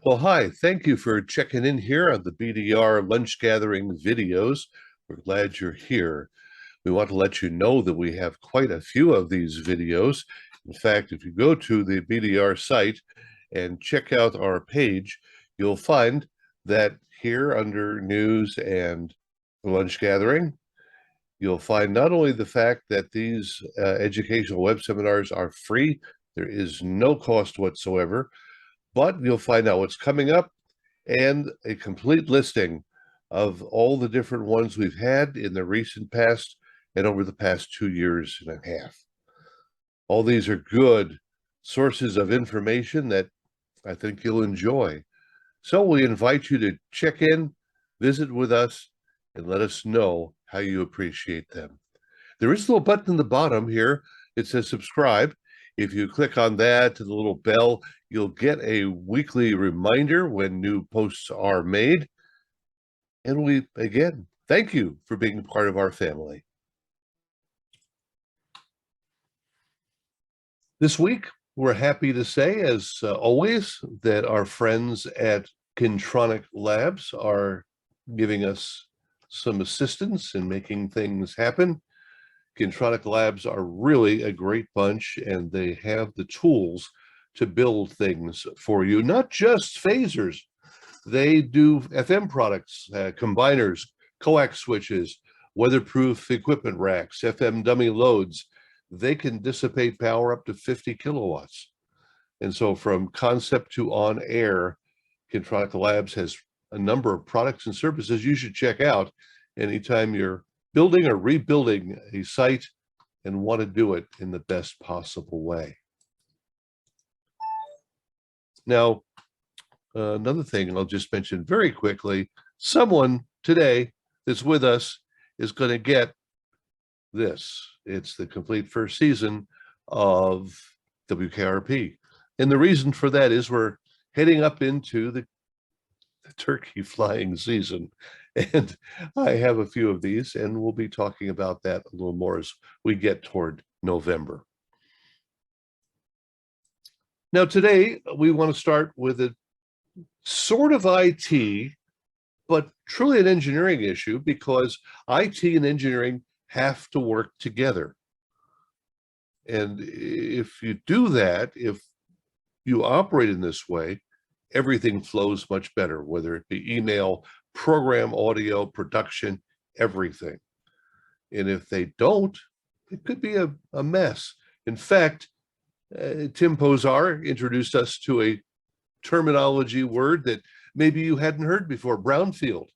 Well, hi. Thank you for checking in here on the BDR lunch gathering videos. We're glad you're here. We want to let you know that we have quite a few of these videos. In fact, if you go to the BDR site and check out our page, you'll find that here under news and lunch gathering, you'll find not only the fact that these educational web seminars are free, there is no cost whatsoever, but you'll find out what's coming up and a complete listing of all the different ones we've had in the recent past and over the past 2 years and a half. All these are good sources of information that I think you'll enjoy. So we invite you to check in, visit with us, and let us know how you appreciate them. There is a little button in the bottom here. It says subscribe. If you click on that to the little bell, you'll get a weekly reminder when new posts are made. And we, again, thank you for being part of our family. This week, we're happy to say, as always, that our friends at Cantronic Labs are giving us some assistance in making things happen. Cantronic Labs are really a great bunch, and they have the tools to build things for you, not just phasers. They do FM products, combiners, coax switches, weatherproof equipment racks, FM dummy loads. They can dissipate power up to 50 kilowatts. And so from concept to on air, Cantronic Labs has a number of products and services you should check out anytime you're building or rebuilding a site and want to do it in the best possible way. Now, another thing I'll just mention very quickly, someone today that's with us is going to get this. It's the complete first season of WKRP. And the reason for that is we're heading up into the turkey flying season. And I have a few of these, and we'll be talking about that a little more as we get toward November. Now, today, we want to start with a sort of IT, but truly an engineering issue, because IT and engineering have to work together. And if you do that, if you operate in this way, everything flows much better, whether it be email, program, audio, production, everything. And if they don't, it could be a mess. In fact, Tim Pozar introduced us to a terminology word that maybe you hadn't heard before, brownfield.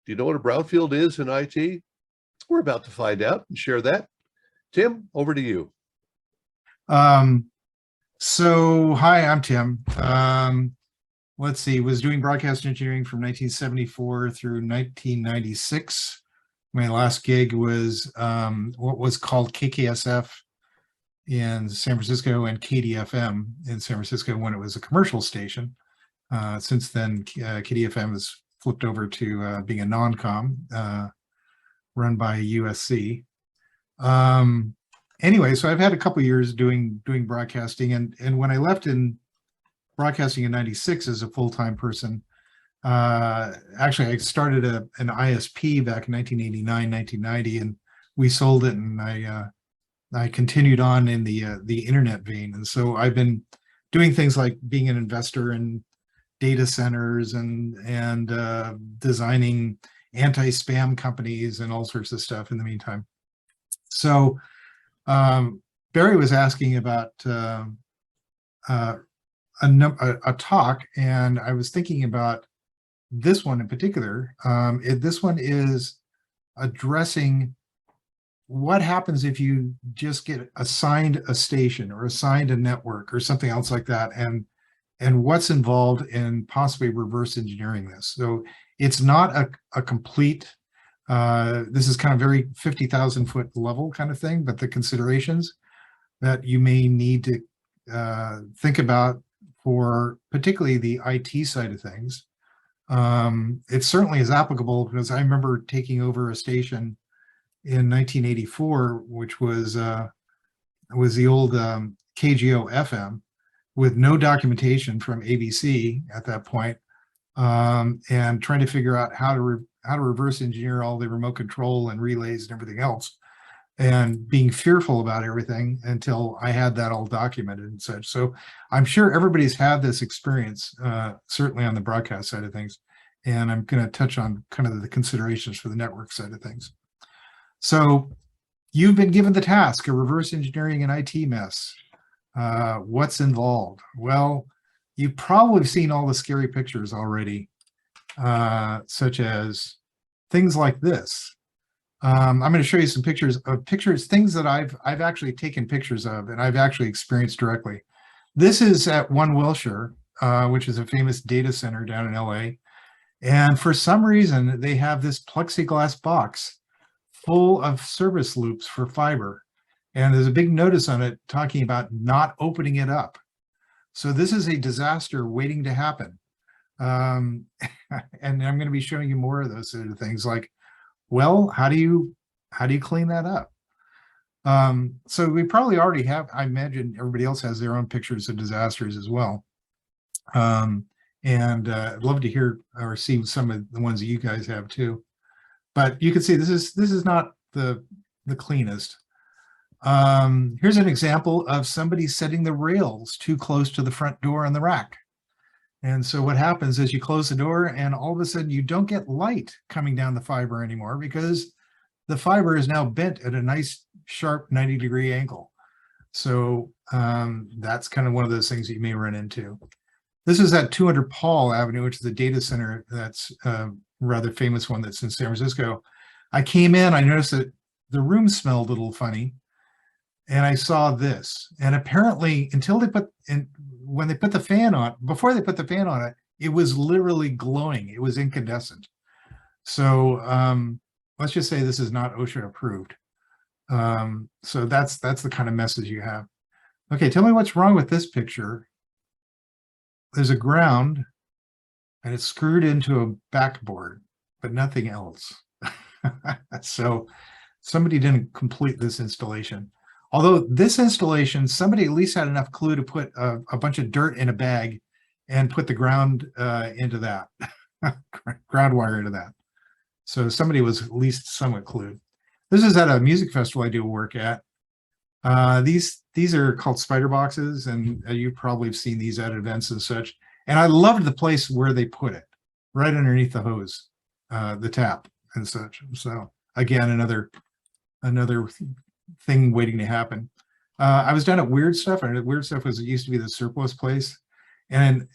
Do you know what a brownfield is in IT? We're about to find out and share that. Tim, over to you. So, hi, I'm Tim. Let's see, was doing broadcast engineering from 1974 through 1996. My last gig was what was called KKSF in San Francisco and KDFM in San Francisco when it was a commercial station. Since then, KDFM has flipped over to being a non-com run by USC. Anyway, so I've had a couple of years doing broadcasting, and when I left in broadcasting in 96 as a full-time person, actually I started an ISP back in 1989, 1990, and we sold it, and I continued on in the internet vein. And so I've been doing things like being an investor in data centers and designing anti-spam companies and all sorts of stuff in the meantime. So Barry was asking about a talk, and I was thinking about this one in particular. This one is addressing what happens if you just get assigned a station or assigned a network or something else like that, and what's involved in possibly reverse engineering this. So it's not a complete, this is kind of very 50,000 foot level kind of thing, but the considerations that you may need to think about for particularly the IT side of things. It certainly is applicable, because I remember taking over a station in 1984, which was the old KGO FM, with no documentation from ABC at that point, and trying to figure out how to reverse engineer all the remote control and relays and everything else, and being fearful about everything until I had that all documented and such. So I'm sure everybody's had this experience, certainly on the broadcast side of things. And I'm going to touch on kind of the considerations for the network side of things. So you've been given the task of reverse engineering an IT mess. What's involved? Well, you've probably seen all the scary pictures already, such as things like this. I'm going to show you some pictures, things that I've actually taken pictures of and I've actually experienced directly. This is at One Wilshire, which is a famous data center down in LA. And for some reason, they have this plexiglass box full of service loops for fiber. And there's a big notice on it talking about not opening it up. So this is a disaster waiting to happen. And I'm going to be showing you more of those sort of things, like, well, how do you clean that up? So we probably already have, I imagine everybody else has their own pictures of disasters as well. I'd love to hear or see some of the ones that you guys have too. But you can see this is not the cleanest. Here's an example of somebody setting the rails too close to the front door on the rack. And so what happens is you close the door and all of a sudden you don't get light coming down the fiber anymore because the fiber is now bent at a nice sharp 90-degree angle. So that's kind of one of those things that you may run into. This is at 200 Paul Avenue, which is a data center that's a rather famous one that's in San Francisco. I came in, I noticed that the room smelled a little funny, and I saw this. And apparently, until they when they put the fan on, before they put the fan on it, it was literally glowing. It was incandescent. So let's just say this is not OSHA approved. So that's the kind of message you have. Okay, tell me what's wrong with this picture. There's a ground and it's screwed into a backboard, but nothing else. So somebody didn't complete this installation. Although this installation, somebody at least had enough clue to put a bunch of dirt in a bag and put the ground into that, ground wire into that. So somebody was at least somewhat clued. This is at a music festival I do work at. These are called spider boxes, and you probably have seen these at events and such. And I loved the place where they put it, right underneath the hose, the tap and such. So again, another thing waiting to happen. I was down at Weird Stuff, and Weird Stuff used to be the surplus place, and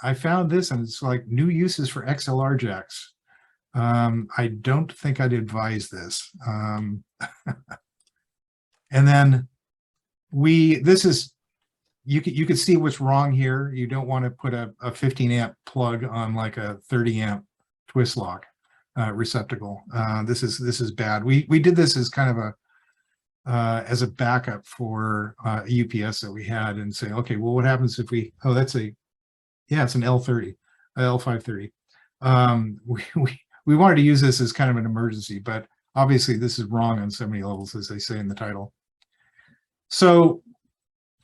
I found this, and it's like new uses for XLR jacks. I don't think I'd advise this. And then you could see what's wrong here. You don't want to put a 15 amp plug on like a 30 amp twist lock receptacle. This is bad. We did this as kind of as a backup for a UPS that we had, and say, okay, well, what happens if it's an L30, L530. We wanted to use this as kind of an emergency, but obviously this is wrong on so many levels, as they say in the title. So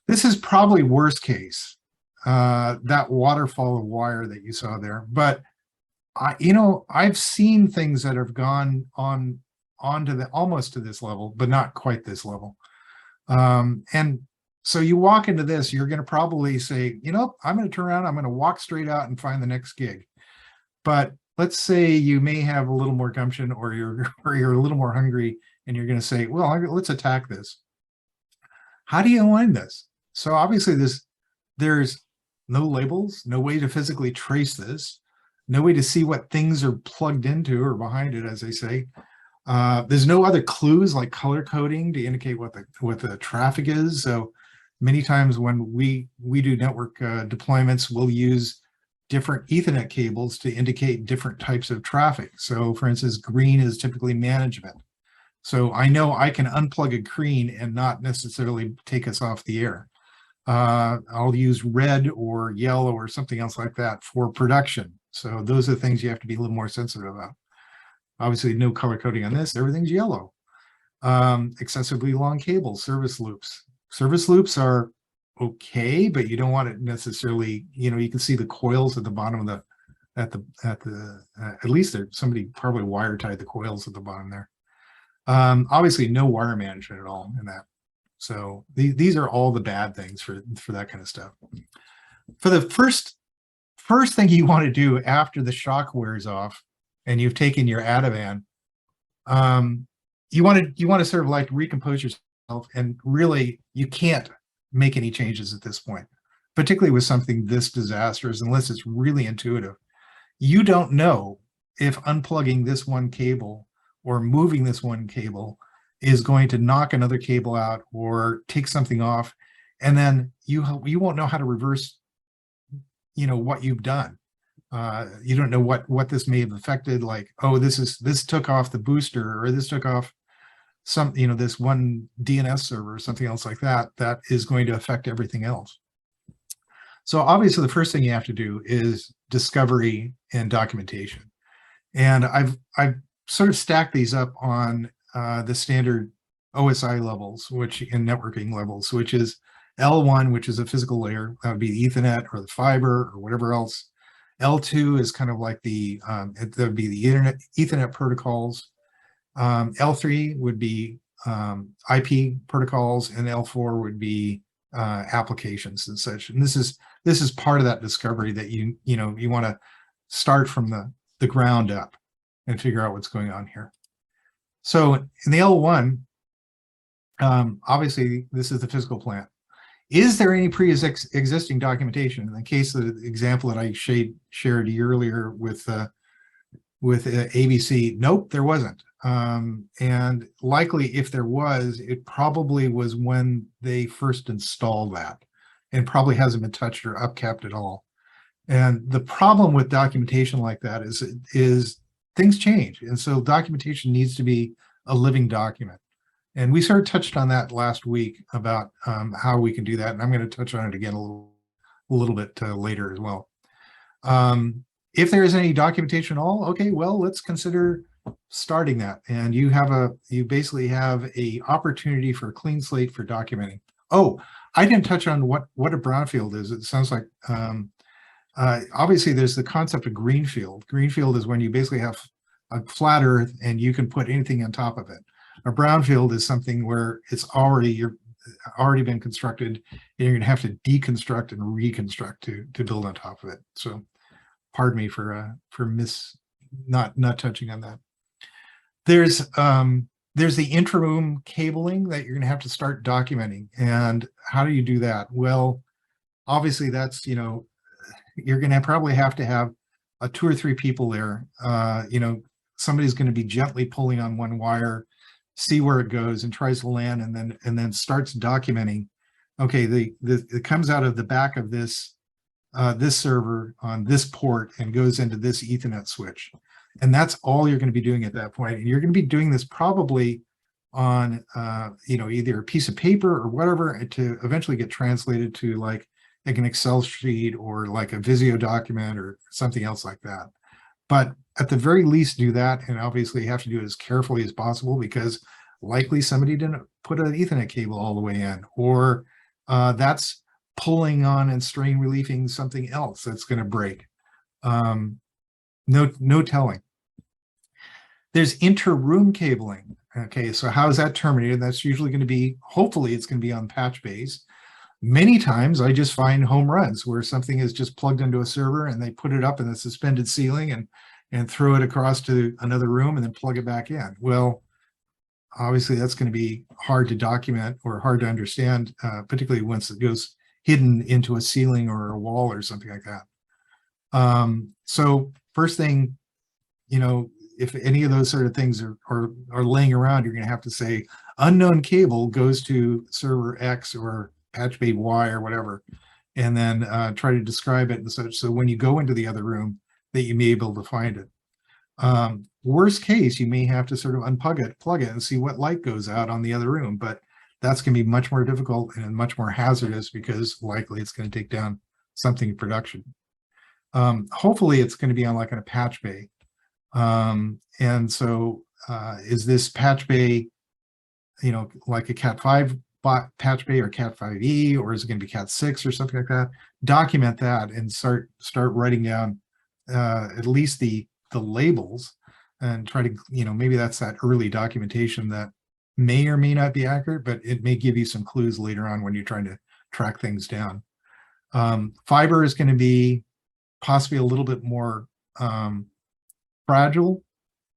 this is probably worst case, that waterfall of wire that you saw there. But I've seen things that have gone onto the almost to this level, but not quite this level. And so you walk into this, you're going to probably say, I'm going to turn around, I'm going to walk straight out and find the next gig. But let's say you may have a little more gumption, or you're a little more hungry, and you're going to say, well, let's attack this. How do you align this? So obviously there's no labels, no way to physically trace this, no way to see what things are plugged into or behind it, as they say. There's no other clues like color coding to indicate what the traffic is. So many times when we do network deployments, we'll use different Ethernet cables to indicate different types of traffic. So for instance, green is typically management. So I know I can unplug a green and not necessarily take us off the air. I'll use red or yellow or something else like that for production. So those are the things you have to be a little more sensitive about. Obviously, no color coding on this. Everything's yellow. Excessively long cables, service loops. Service loops are okay, but you don't want it necessarily, you can see the coils at the bottom of the, at least there, somebody probably wire tied the coils at the bottom there. Obviously no wire management at all in that. So these are all the bad things for that kind of stuff. For the first thing you want to do after the shock wears off and you've taken your Ativan, you want to sort of like recompose yourself, and really you can't make any changes at this point, particularly with something this disastrous, unless it's really intuitive. You don't know if unplugging this one cable or moving this one cable is going to knock another cable out or take something off, and then you won't know how to reverse what you've done. You don't know what this may have affected, like, oh, this took off the booster, or this took off some, this one DNS server or something else like that is going to affect everything else. So obviously the first thing you have to do is discovery and documentation. And I've sort of stacked these up on the standard OSI levels, which in networking levels, which is L1, which is a physical layer. That would be the Ethernet or the fiber or whatever else. L2 is kind of like the, that would be the Ethernet protocols. L3 would be IP protocols, and L4 would be applications and such. And this is part of that discovery that you want to start from the ground up and figure out what's going on here. So in the L1, obviously this is the physical plant. Is there any pre-existing documentation? In the case of the example that I shared earlier with ABC, nope, there wasn't. And likely if there was, it probably was when they first installed that, and probably hasn't been touched or upcapped at all. And the problem with documentation like that is things change. And so documentation needs to be a living document. And we sort of touched on that last week about how we can do that. And I'm going to touch on it again a little bit later as well. If there is any documentation at all, okay, well, let's consider starting that. And you basically have a opportunity for a clean slate for documenting. Oh, I didn't touch on what a brownfield is. It sounds like, obviously there's the concept of greenfield. Greenfield is when you basically have a flat earth and you can put anything on top of it. A brownfield is something where it's already been constructed, and you're going to have to deconstruct and reconstruct to build on top of it. So, pardon me for not touching on that. There's the intra-room cabling that you're going to have to start documenting. And how do you do that? Well, obviously that's you're going to probably have to have 2 or 3 people there. Somebody's going to be gently pulling on one wire, see where it goes, and tries to land, and then starts documenting. Okay, it comes out of the back of this server on this port and goes into this Ethernet switch, and that's all you're going to be doing at that point. And you're going to be doing this probably on either a piece of paper or whatever, to eventually get translated to like an Excel sheet or like a Visio document or something else like that. But at the very least, do that, and obviously you have to do it as carefully as possible, because likely somebody didn't put an Ethernet cable all the way in, or that's pulling on and strain relieving something else that's going to break. No telling. There's inter-room cabling. Okay, so how is that terminated? That's usually going to be, hopefully it's going to be on patch base. Many times I just find home runs where something is just plugged into a server and they put it up in the suspended ceiling and throw it across to another room and then plug it back in. Well, obviously that's going to be hard to document or hard to understand, particularly once it goes hidden into a ceiling or a wall or something like that. So first thing, if any of those sort of things are laying around, you're going to have to say unknown cable goes to server X or patch bay Y or whatever, and then try to describe it and such. So when you go into the other room, that you may be able to find it. Worst case, you may have to sort of plug it, and see what light goes out on the other room. But that's going to be much more difficult and much more hazardous, because likely it's going to take down something in production. Hopefully, it's going to be on like a patch bay. And so is this patch bay, like a Cat5 patch bay or Cat 5e, or is it going to be Cat 6 or something like that? Document that and start writing down at least the labels, and try to, maybe that's that early documentation that may or may not be accurate, but it may give you some clues later on when you're trying to track things down. Fiber is going to be possibly a little bit more fragile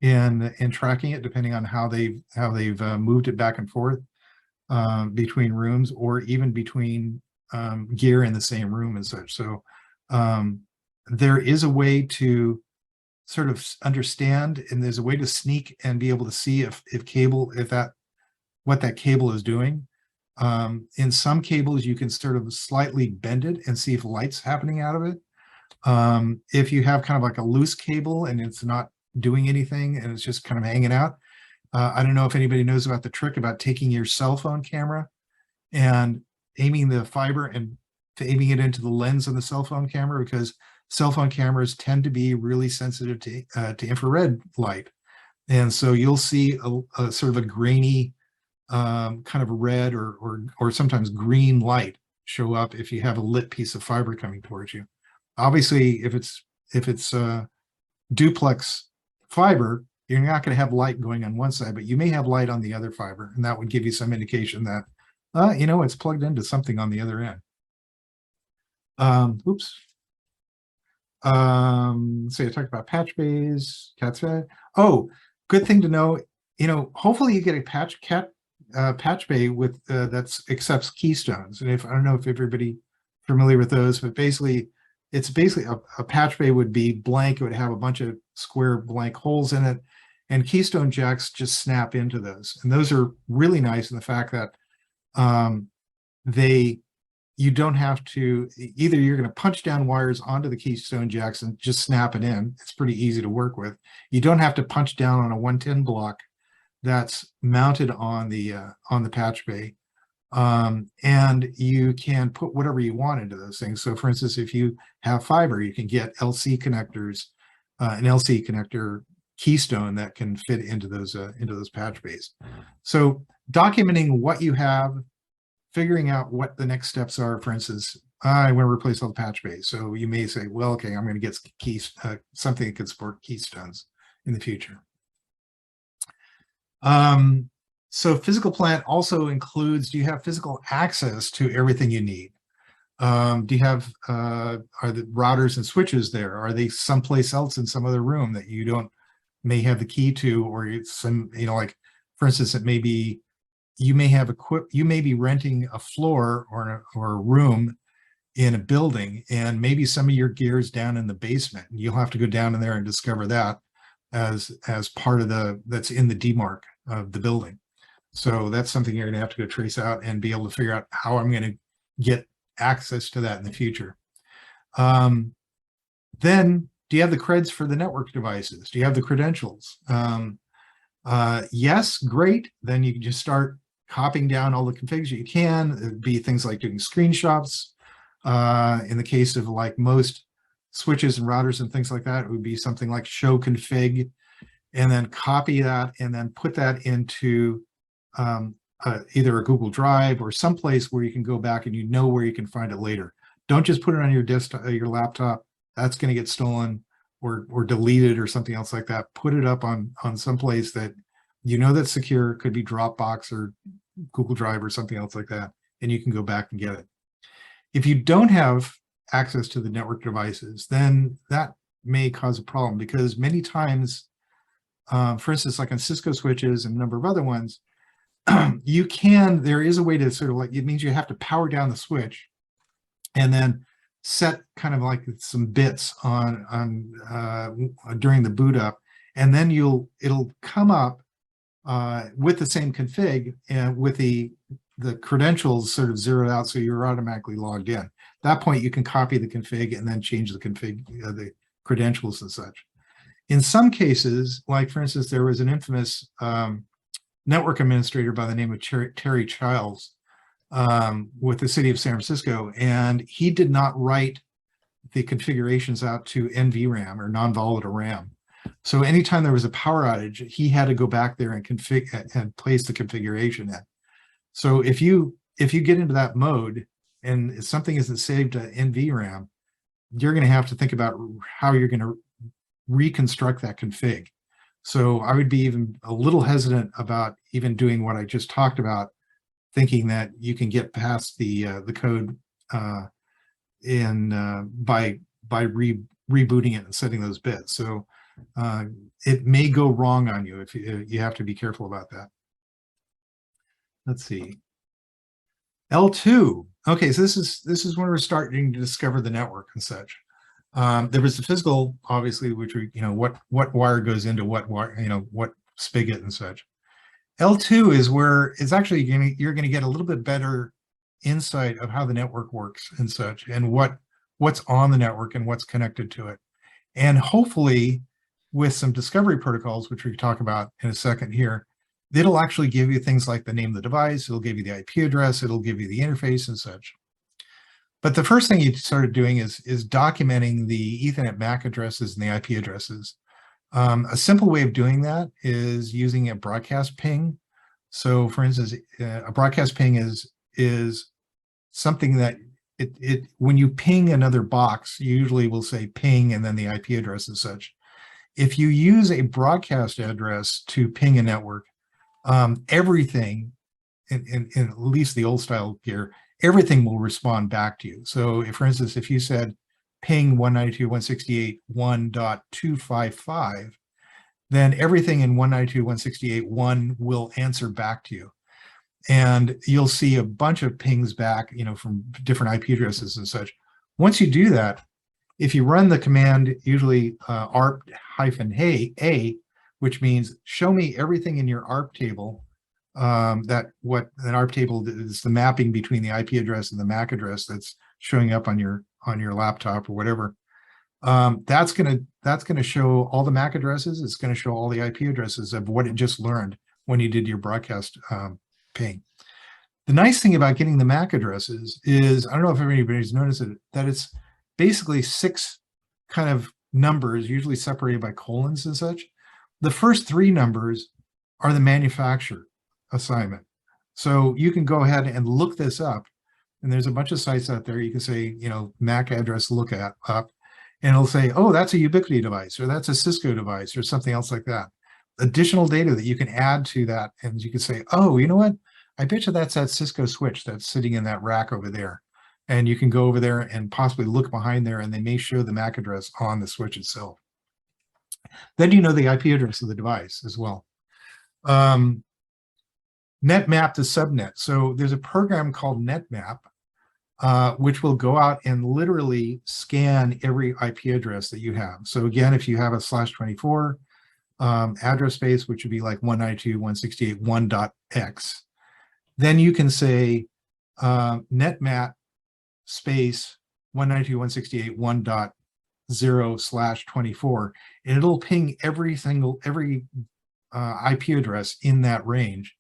in tracking it, depending on how they've moved it back and forth between rooms, or even between gear in the same room and such. So there is a way to sort of understand, and there's a way to sneak and be able to see if what that cable is doing. In some cables, you can sort of slightly bend it and see if light's happening out of it. If you have kind of like a loose cable and it's not doing anything and it's just kind of hanging out, I don't know if anybody knows about the trick about taking your cell phone camera and aiming the fiber and aiming it into the lens of the cell phone camera, because cell phone cameras tend to be really sensitive to infrared light. And so you'll see a sort of a grainy kind of red or sometimes green light show up if you have a lit piece of fiber coming towards you. Obviously, if it's duplex fiber, you're not going to have light going on one side, but you may have light on the other fiber, and that would give you some indication that it's plugged into something on the other end. Oops. So I talked about patch bays, Cat 5. Oh, good thing to know. Hopefully you get a patch bay with that accepts keystones. And I don't know if everybody familiar with those, but basically it's a patch bay would be blank. It would have a bunch of square blank holes in it, and keystone jacks just snap into those. And those are really nice in the fact that you don't have to, either you're going to punch down wires onto the keystone jacks and just snap it in. It's pretty easy to work with. You don't have to punch down on a 110 block that's mounted on the patch bay. And you can put whatever you want into those things. So for instance, if you have fiber, you can get LC connectors, an LC connector keystone that can fit into those patch bays. So documenting what you have, figuring out what the next steps are. For instance, I want to replace all the patch bays. So you may say, well, okay, I'm going to get something that can support keystones in the future. So physical plant also includes, do you have physical access to everything you need? Do you have, are the routers and switches there? Are they someplace else in some other room that you may have the key to, or some, like, for instance, it may be, you may be renting a floor or a room in a building, and maybe some of your gear is down in the basement, and you'll have to go down in there and discover that as part of that's in the DMARC of the building. So that's something you're going to have to go trace out and be able to figure out how I'm going to get access to that in the future. Then, do you have the creds for the network devices? Do you have the credentials? Yes, great. Then you can just start copying down all the configs you can. It'd be things like doing screenshots. In the case of like most switches and routers and things like that, it would be something like show config, and then copy that and then put that into either a Google Drive or someplace where you can go back and where you can find it later. Don't just put it on your desktop, your laptop. That's going to get stolen or deleted or something else like that. Put it up on someplace that that's secure. It could be Dropbox or Google Drive or something else like that, and you can go back and get it. If you don't have access to the network devices, then that may cause a problem, because many times, for instance, like on Cisco switches and a number of other ones, there is a way to sort of like, it means you have to power down the switch and then set kind of like some bits on during the boot up, and then it'll come up with the same config and with the credentials sort of zeroed out, so you're automatically logged in. At that point, you can copy the config and then change the config, the credentials and such. In some cases, like for instance, there was an infamous network administrator by the name of Terry Childs with the city of San Francisco, and he did not write the configurations out to NVRAM or non-volatile RAM. So anytime there was a power outage, he had to go back there and configure and place the configuration in. So if you get into that mode and something isn't saved to NVRAM, you're going to have to think about how you're going to reconstruct that config. So I would be even a little hesitant about even doing what I just talked about, thinking that you can get past the code by rebooting it and setting those bits. So it may go wrong on you if you have to be careful about that. Let's see. L2. Okay, so this is when we're starting to discover the network and such. There was the physical, obviously, which we, what wire goes into what wire, what spigot and such. L2 is where it's actually you're going to get a little bit better insight of how the network works and such, and what's on the network and what's connected to it. And hopefully with some discovery protocols, which we can talk about in a second here, it'll actually give you things like the name of the device, it'll give you the IP address, it'll give you the interface and such. But the first thing you started doing is documenting the Ethernet MAC addresses and the IP addresses. A simple way of doing that is using a broadcast ping. So for instance, a broadcast ping is something that when you ping another box, you usually will say ping and then the IP address and such. If you use a broadcast address to ping a network, everything, in at least the old style gear, everything will respond back to you. So if, for instance, if you said ping 192.168.1.255, then everything in 192.168.1 will answer back to you. And you'll see a bunch of pings back, from different IP addresses and such. Once you do that, if you run the command, usually arp-a, which means show me everything in your ARP table, what an ARP table is, the mapping between the IP address and the MAC address that's showing up on your laptop or whatever. That's gonna show all the MAC addresses. It's gonna show all the IP addresses of what it just learned when you did your broadcast ping. The nice thing about getting the MAC addresses is, I don't know if anybody's noticed it, that it's basically 6 kind of numbers, usually separated by colons and such. The first 3 numbers are the manufacturer assignment. So you can go ahead and look this up. And there's a bunch of sites out there. You can say, MAC address up, and it'll say, oh, that's a Ubiquiti device, or that's a Cisco device, or something else like that. Additional data that you can add to that. And you can say, oh, you know what? I bet you that's that Cisco switch that's sitting in that rack over there. And you can go over there and possibly look behind there, and they may show the MAC address on the switch itself. Then you know the IP address of the device as well. NetMap to subnet. So there's a program called NetMap, which will go out and literally scan every IP address that you have. So again, if you have a /24 address space, which would be like 192.168.1.x, then you can say NetMap space 192.168.1.0/24, and it'll ping every IP address in that range.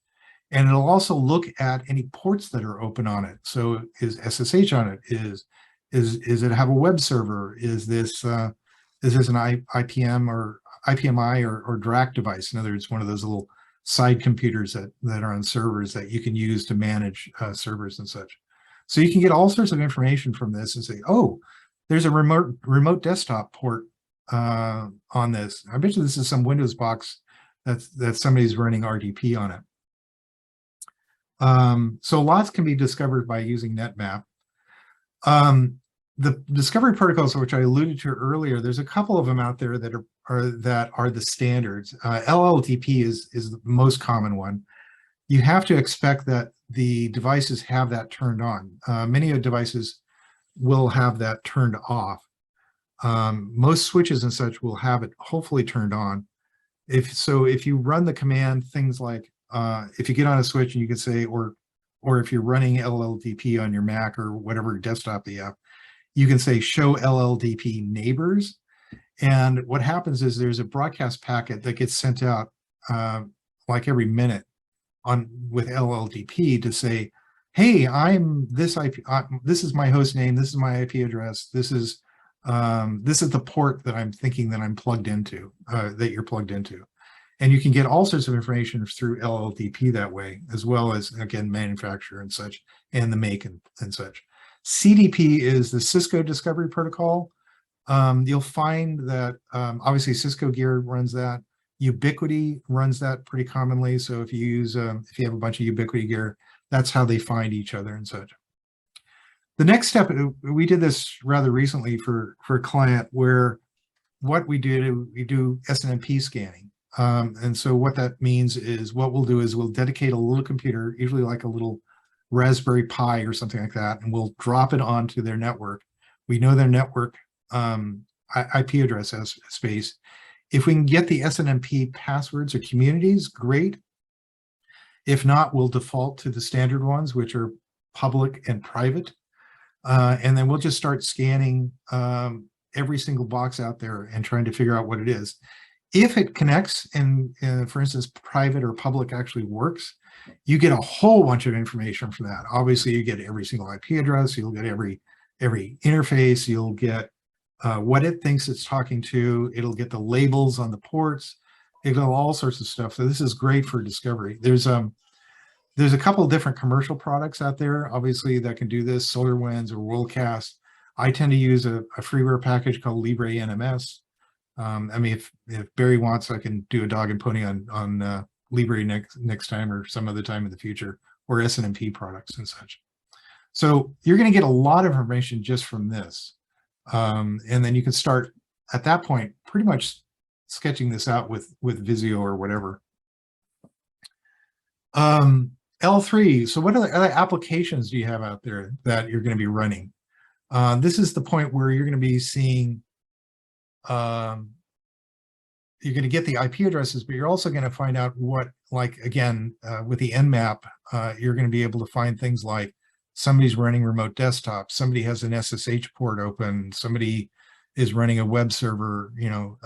And it'll also look at any ports that are open on it. So is SSH on it? Is it have a web server? Is this an IPM or IPMI or DRAC device? In other words, one of those little side computers that are on servers that you can use to manage servers and such. So you can get all sorts of information from this and say, oh, there's a remote desktop port on this. I bet you this is some Windows box that somebody's running RDP on it. So lots can be discovered by using NetMap. The discovery protocols, which I alluded to earlier, there's a couple of them out there that are the standards. Lldp is the most common one. You have to expect that the devices have that turned on. Many devices will have that turned off. Most switches and such will have it hopefully turned on. If you run the command, things like if you get on a switch and you can say, or if you're running Lldp on your Mac or whatever desktop you have, you can say show Lldp neighbors. And what happens is there's a broadcast packet that gets sent out like every minute with Lldp to say, hey, I'm this IP, this is my host name, this is my IP address, this is the port that I'm thinking that I'm plugged into, that you're plugged into. And you can get all sorts of information through LLDP that way, as well as, again, manufacturer and such, and the make and such. CDP is the Cisco Discovery Protocol. You'll find that obviously Cisco gear runs that. Ubiquity runs that pretty commonly. So if you use, if you have a bunch of Ubiquity gear, that's how they find each other and such. The next step, we did this rather recently for a client where what we do Snmp scanning. And so what that means is what we'll do is we'll dedicate a little computer, usually like a little Raspberry Pi or something like that, and we'll drop it onto their network. We know their network IP address space. If we can get the Snmp passwords or communities, great. If not, we'll default to the standard ones, which are public and private. And then we'll just start scanning every single box out there and trying to figure out what it is. If it connects and, for instance, private or public actually works, you get a whole bunch of information from that. Obviously, you get every single IP address, you'll get every interface, you'll get what it thinks it's talking to, it'll get the labels on the ports, it'll all sorts of stuff. So this is great for discovery. There's a couple of different commercial products out there, obviously, that can do this, SolarWinds or WorldCast. I tend to use a freeware package called Libre NMS. I mean, if Barry wants, I can do a dog and pony on Libre next time or some other time in the future, or Snmp products and such. So you're going to get a lot of information just from this. And then you can start at that point pretty much sketching this out with Visio or whatever. L3, so what other applications do you have out there that you're going to be running? This is the point where you're going to be seeing, you're going to get the IP addresses, but you're also going to find out what, like, again, with the Nmap, you're going to be able to find things like somebody's running remote desktop, somebody has an SSH port open, somebody is running a web server, you know,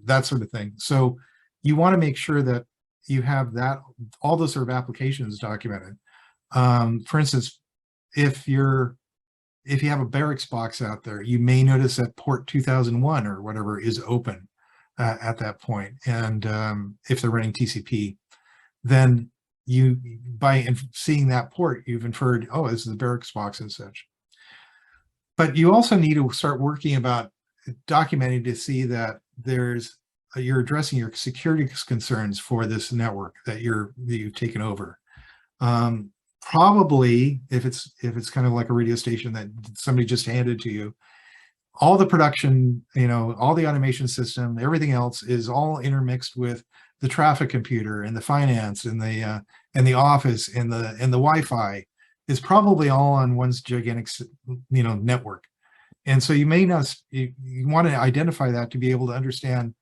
that sort of thing. So you want to make sure that you have that, all those sort of applications documented. For instance, if you have a barracks box out there, you may notice that port 2001 or whatever is open at that point. And if they're running TCP, then you, by seeing that port, you've inferred, oh, this is the barracks box and such. But you also need to start working about documenting to see that you're addressing your security concerns for this network that you've taken over. Probably if it's kind of like a radio station that somebody just handed to you, all the production, you know, all the automation system, everything else is all intermixed with the traffic computer and the finance and the office and the Wi-Fi is probably all on one's gigantic, you know, network. And so you may not, you want to identify that to be able to understand,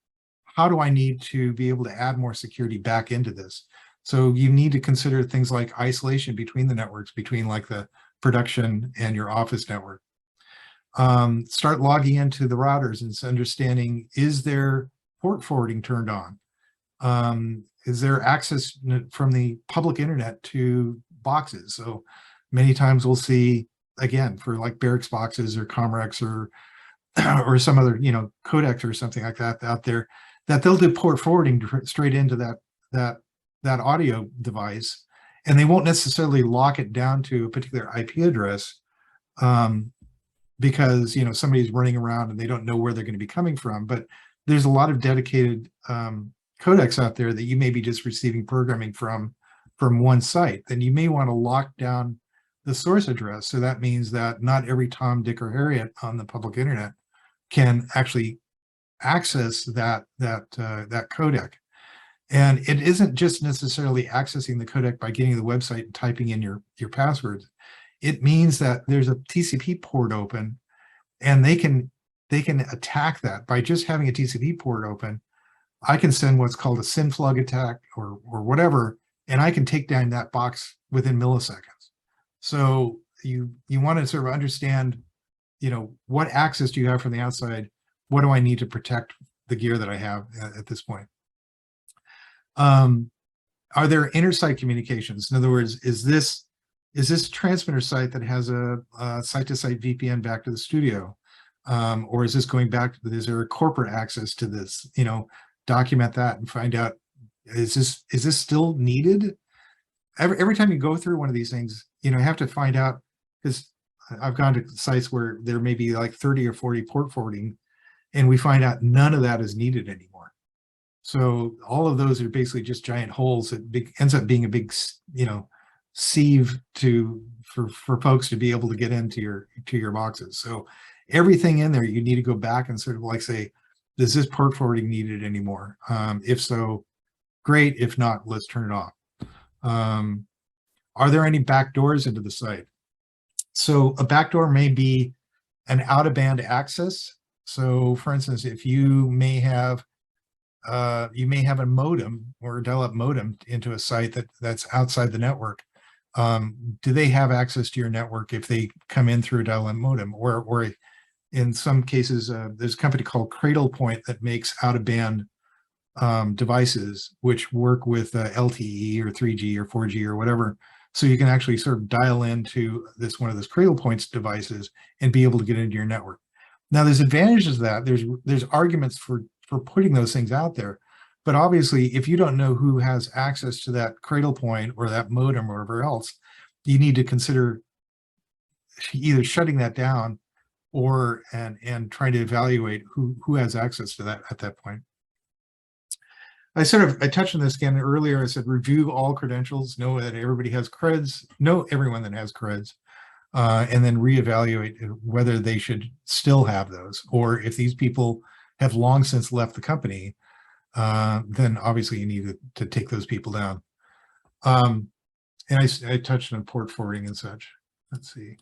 how do I need to be able to add more security back into this? So you need to consider things like isolation between the networks, between like the production and your office network. Start logging into the routers and understanding, is there port forwarding turned on? Is there access from the public internet to boxes? So many times we'll see, again, for like barracks boxes or Comrex or some other, you know, codec or something like that out there, that they'll do port forwarding straight into that audio device, and they won't necessarily lock it down to a particular IP address because, you know, somebody's running around and they don't know where they're going to be coming from. But there's a lot of dedicated codecs out there that you may be just receiving programming from one site. Then you may want to lock down the source address. So that means that not every Tom, Dick, or Harriet on the public internet can actually access that codec. And it isn't just necessarily accessing the codec by getting to the website and typing in your passwords. It means that there's a TCP port open, and they can attack that by just having a TCP port open. I can send what's called a SYNFLUG attack or whatever, and I can take down that box within milliseconds. So you want to sort of understand, you know, what access do you have from the outside? What do I need to protect the gear that I have at this point? Are there inter-site communications? In other words, is this a transmitter site that has a site-to-site VPN back to the studio? Or is this going back to, is there a corporate access to this? You know, document that and find out is this still needed? Every time you go through one of these things, you have to find out, because I've gone to sites where there may be like 30 or 40 port forwarding, and we find out none of that is needed anymore. So all of those are basically just giant holes that ends up being a big, sieve for folks to be able to get into your boxes. So everything in there, you need to go back and sort of like say, is this port forwarding needed anymore? If so, great. If not, let's turn it off. Are there any backdoors into the site? So a backdoor may be an out-of-band access. So for instance, if you may have a modem or a dial-up modem into a site that's outside the network. Do they have access to your network if they come in through a dial-up modem? Or in some cases, there's a company called Cradlepoint that makes out-of-band devices which work with LTE or 3G or 4G or whatever. So you can actually sort of dial into one of those Cradlepoint's devices and be able to get into your network. Now, there's advantages to that. There's arguments for putting those things out there. But obviously, if you don't know who has access to that Cradlepoint or that modem or whatever else, you need to consider either shutting that down or and trying to evaluate who has access to that at that point. I touched on this again earlier. I said, review all credentials, know that everybody has creds, know everyone that has creds, and then reevaluate whether they should still have those, or if these people have long since left the company, then obviously you need to take those people down. And I touched on port forwarding and such. Let's see.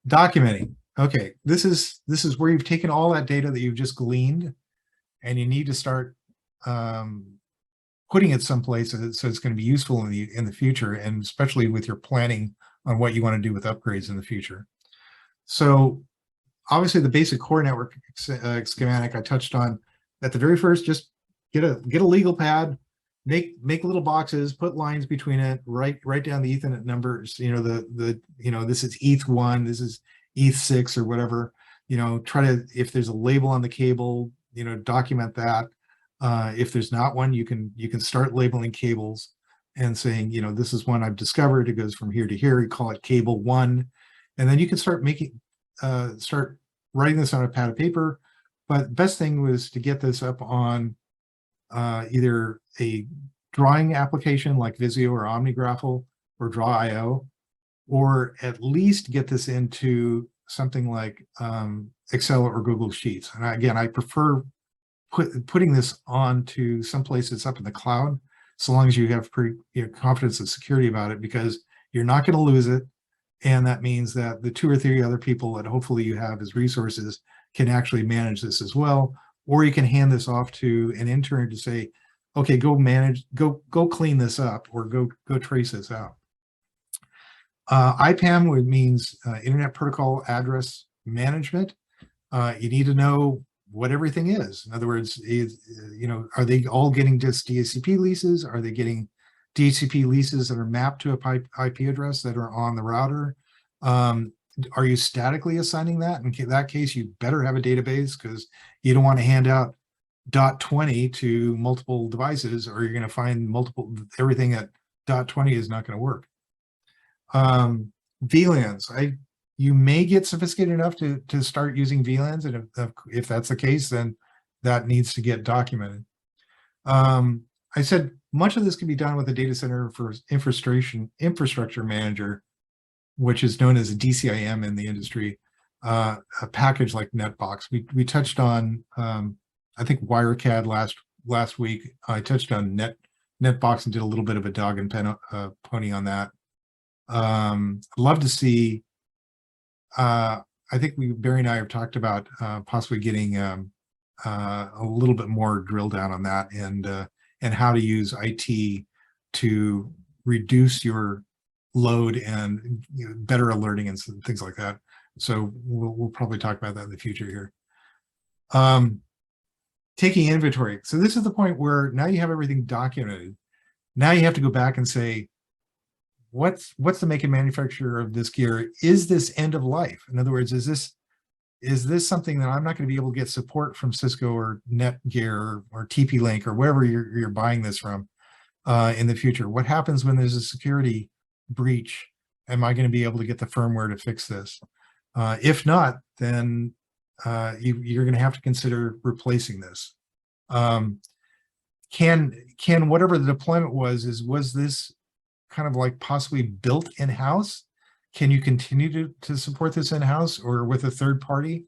Documenting. Okay, this is where you've taken all that data that you've just gleaned, and you need to start putting it someplace so it's going to be useful in the future, and especially with your planning on what you want to do with upgrades in the future. So obviously the basic core network schematic I touched on at the very first. Just get a legal pad, make little boxes, put lines between it, write down the Ethernet numbers. This is ETH1, this is ETH6 or whatever. Try to, if there's a label on the cable, document that. If there's not one, you can start labeling cables and saying, this is one I've discovered. It goes from here to here. You call it cable 1, and then you can start start writing this on a pad of paper. But the best thing was to get this up on either a drawing application like Visio or OmniGraffle or Draw.io, or at least get this into something like Excel or Google Sheets. And again, I prefer putting this onto some place that's up in the cloud, so long as you have pretty confidence and security about it, because you're not going to lose it. And that means that the 2 or 3 other people that hopefully you have as resources can actually manage this as well. Or you can hand this off to an intern to say, okay, go clean this up, or go trace this out. IPAM means Internet Protocol Address Management. You need to know what everything is. In other words, are they all getting just DHCP leases? Are they getting DHCP leases that are mapped to a IP address that are on the router? Are you statically assigning that? In that case, you better have a database, because you don't want to hand out .20 to multiple devices, or you're going to find everything at .20 is not going to work. VLANs. You may get sophisticated enough to start using VLANs, and if that's the case, then that needs to get documented. I said much of this can be done with a data center for infrastructure manager, which is known as a DCIM in the industry, a package like Netbox. We touched on, I think, Wirecad last week. I touched on Netbox and did a little bit of a dog and pony on that. Love to see. I think Barry and I have talked about possibly getting a little bit more drill down on that, and how to use IT to reduce your load and better alerting and things like that. So we'll probably talk about that in the future here. Taking inventory. So this is the point where now you have everything documented. Now you have to go back and say, what's the make and manufacturer of this gear? Is this end of life? In other words, is this is this something that I'm not going to be able to get support from Cisco or Netgear or TP-Link or wherever you're buying this from in the future? What happens when there's a security breach? Am I going to be able to get the firmware to fix this? If not, then you're going to have to consider replacing this. Can whatever the deployment was this kind of like possibly built in-house? Can you continue to support this in-house or with a third party?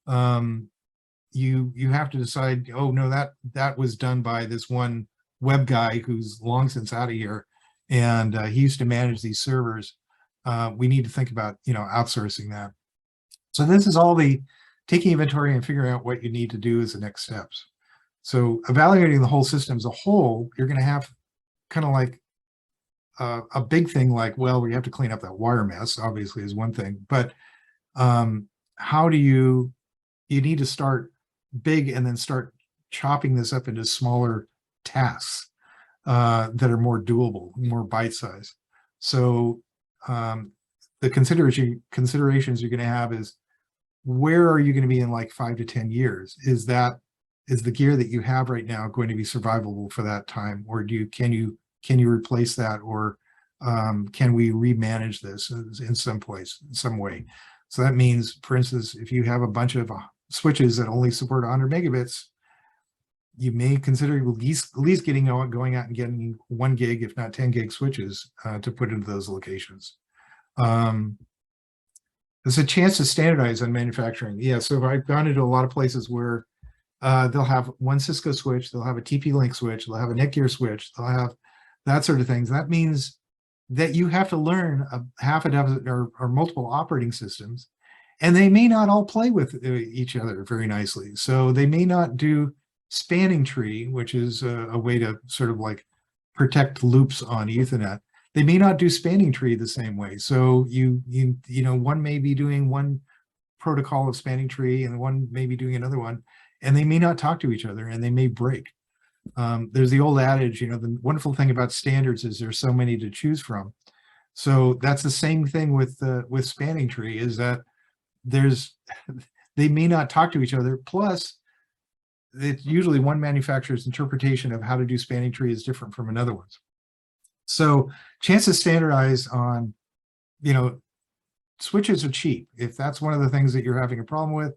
You have to decide, oh no, that was done by this one web guy who's long since out of here, and he used to manage these servers. We need to think about, outsourcing that. So this is all the taking inventory and figuring out what you need to do as the next steps. So evaluating the whole system as a whole, you're going to have kind of like a big thing like, well, we have to clean up that wire mess, obviously, is one thing. But how do you need to start big and then start chopping this up into smaller tasks that are more doable, more bite-sized. So the considerations you're going to have is, where are you going to be in like 5 to 10 years? Is the gear that you have right now going to be survivable for that time, or can you replace that, or can we remanage this in some way? So that means, for instance, if you have a bunch of switches that only support 100 megabits, you may consider at least going out and getting 1 gig, if not 10 gig switches to put into those locations. There's a chance to standardize on manufacturing. Yeah, so I've gone into a lot of places where they'll have one Cisco switch, they'll have a TP-Link switch, they'll have a Netgear switch, they'll have that sort of things. That means that you have to learn half a dozen or multiple operating systems, and they may not all play with each other very nicely. So they may not do spanning tree, which is a way to sort of like protect loops on Ethernet. They may not do spanning tree the same way. So one may be doing one protocol of spanning tree and one may be doing another one, and they may not talk to each other and they may break. There's the old adage, the wonderful thing about standards is there's so many to choose from. So that's the same thing with spanning tree, is that they may not talk to each other. Plus, it's usually one manufacturer's interpretation of how to do spanning tree is different from another one's. So chances standardize on, switches are cheap. If that's one of the things that you're having a problem with,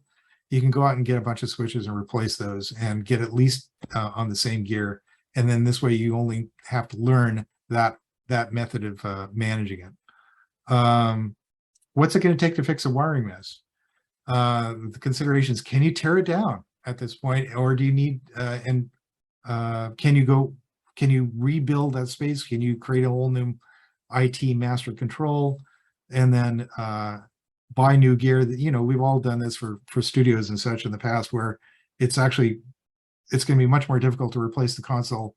you can go out and get a bunch of switches and replace those and get at least on the same gear. And then this way you only have to learn that method of managing it. What's it going to take to fix a wiring mess? The considerations, can you tear it down at this point, or do you need, can you rebuild that space? Can you create a whole new IT master control and then buy new gear? That we've all done this for studios and such in the past, where it's going to be much more difficult to replace the console.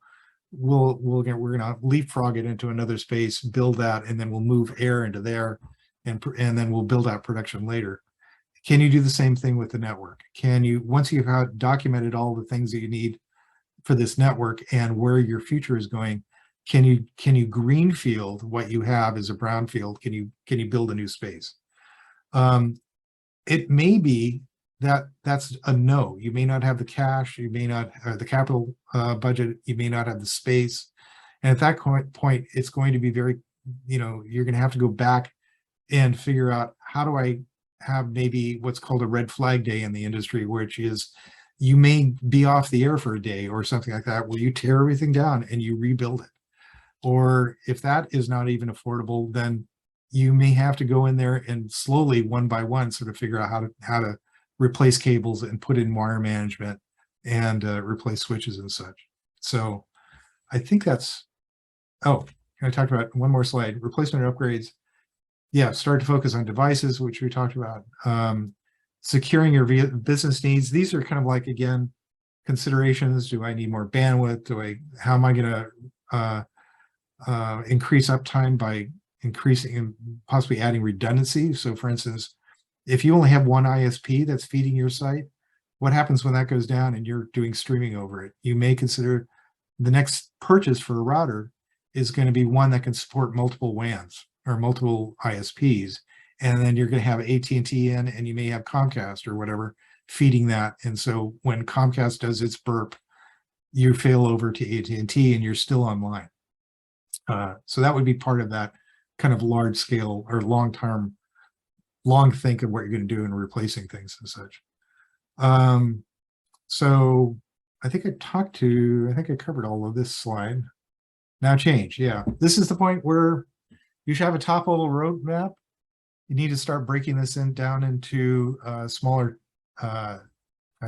We're going to leapfrog it into another space, build that, and then we'll move air into there, and then we'll build out production later. Can you do the same thing with the network? Can you, once you've documented all the things that you need for this network and where your future is going, can you greenfield what you have as a brownfield? Can you build a new space? It may be that's a no. You may not have the cash, you may not have the capital budget, you may not have the space, and at that point it's going to be very, you're going to have to go back and figure out, how do I have maybe what's called a red flag day in the industry, which is you may be off the air for a day or something like that, where you tear everything down and you rebuild it. Or if that is not even affordable, then you may have to go in there and slowly, one by one, sort of figure out how to replace cables and put in wire management and replace switches and such. So I think that's, I talked about one more slide, replacement and upgrades. Yeah, start to focus on devices, which we talked about. Securing your business needs. These are kind of like, again, considerations. Do I need more bandwidth? How am I going to increase uptime by increasing and possibly adding redundancy? So for instance, if you only have one ISP that's feeding your site, what happens when that goes down and you're doing streaming over it? You may consider the next purchase for a router is going to be one that can support multiple WANs or multiple ISPs, and then you're going to have AT&T in, and you may have Comcast or whatever feeding that. And so when Comcast does its burp, you fail over to AT&T and you're still online. So that would be part of that kind of large scale or long think of what you're going to do in replacing things and such. So I think I covered all of this slide. Now change. Yeah. This is the point where you should have a top level roadmap. You need to start breaking this down into smaller, I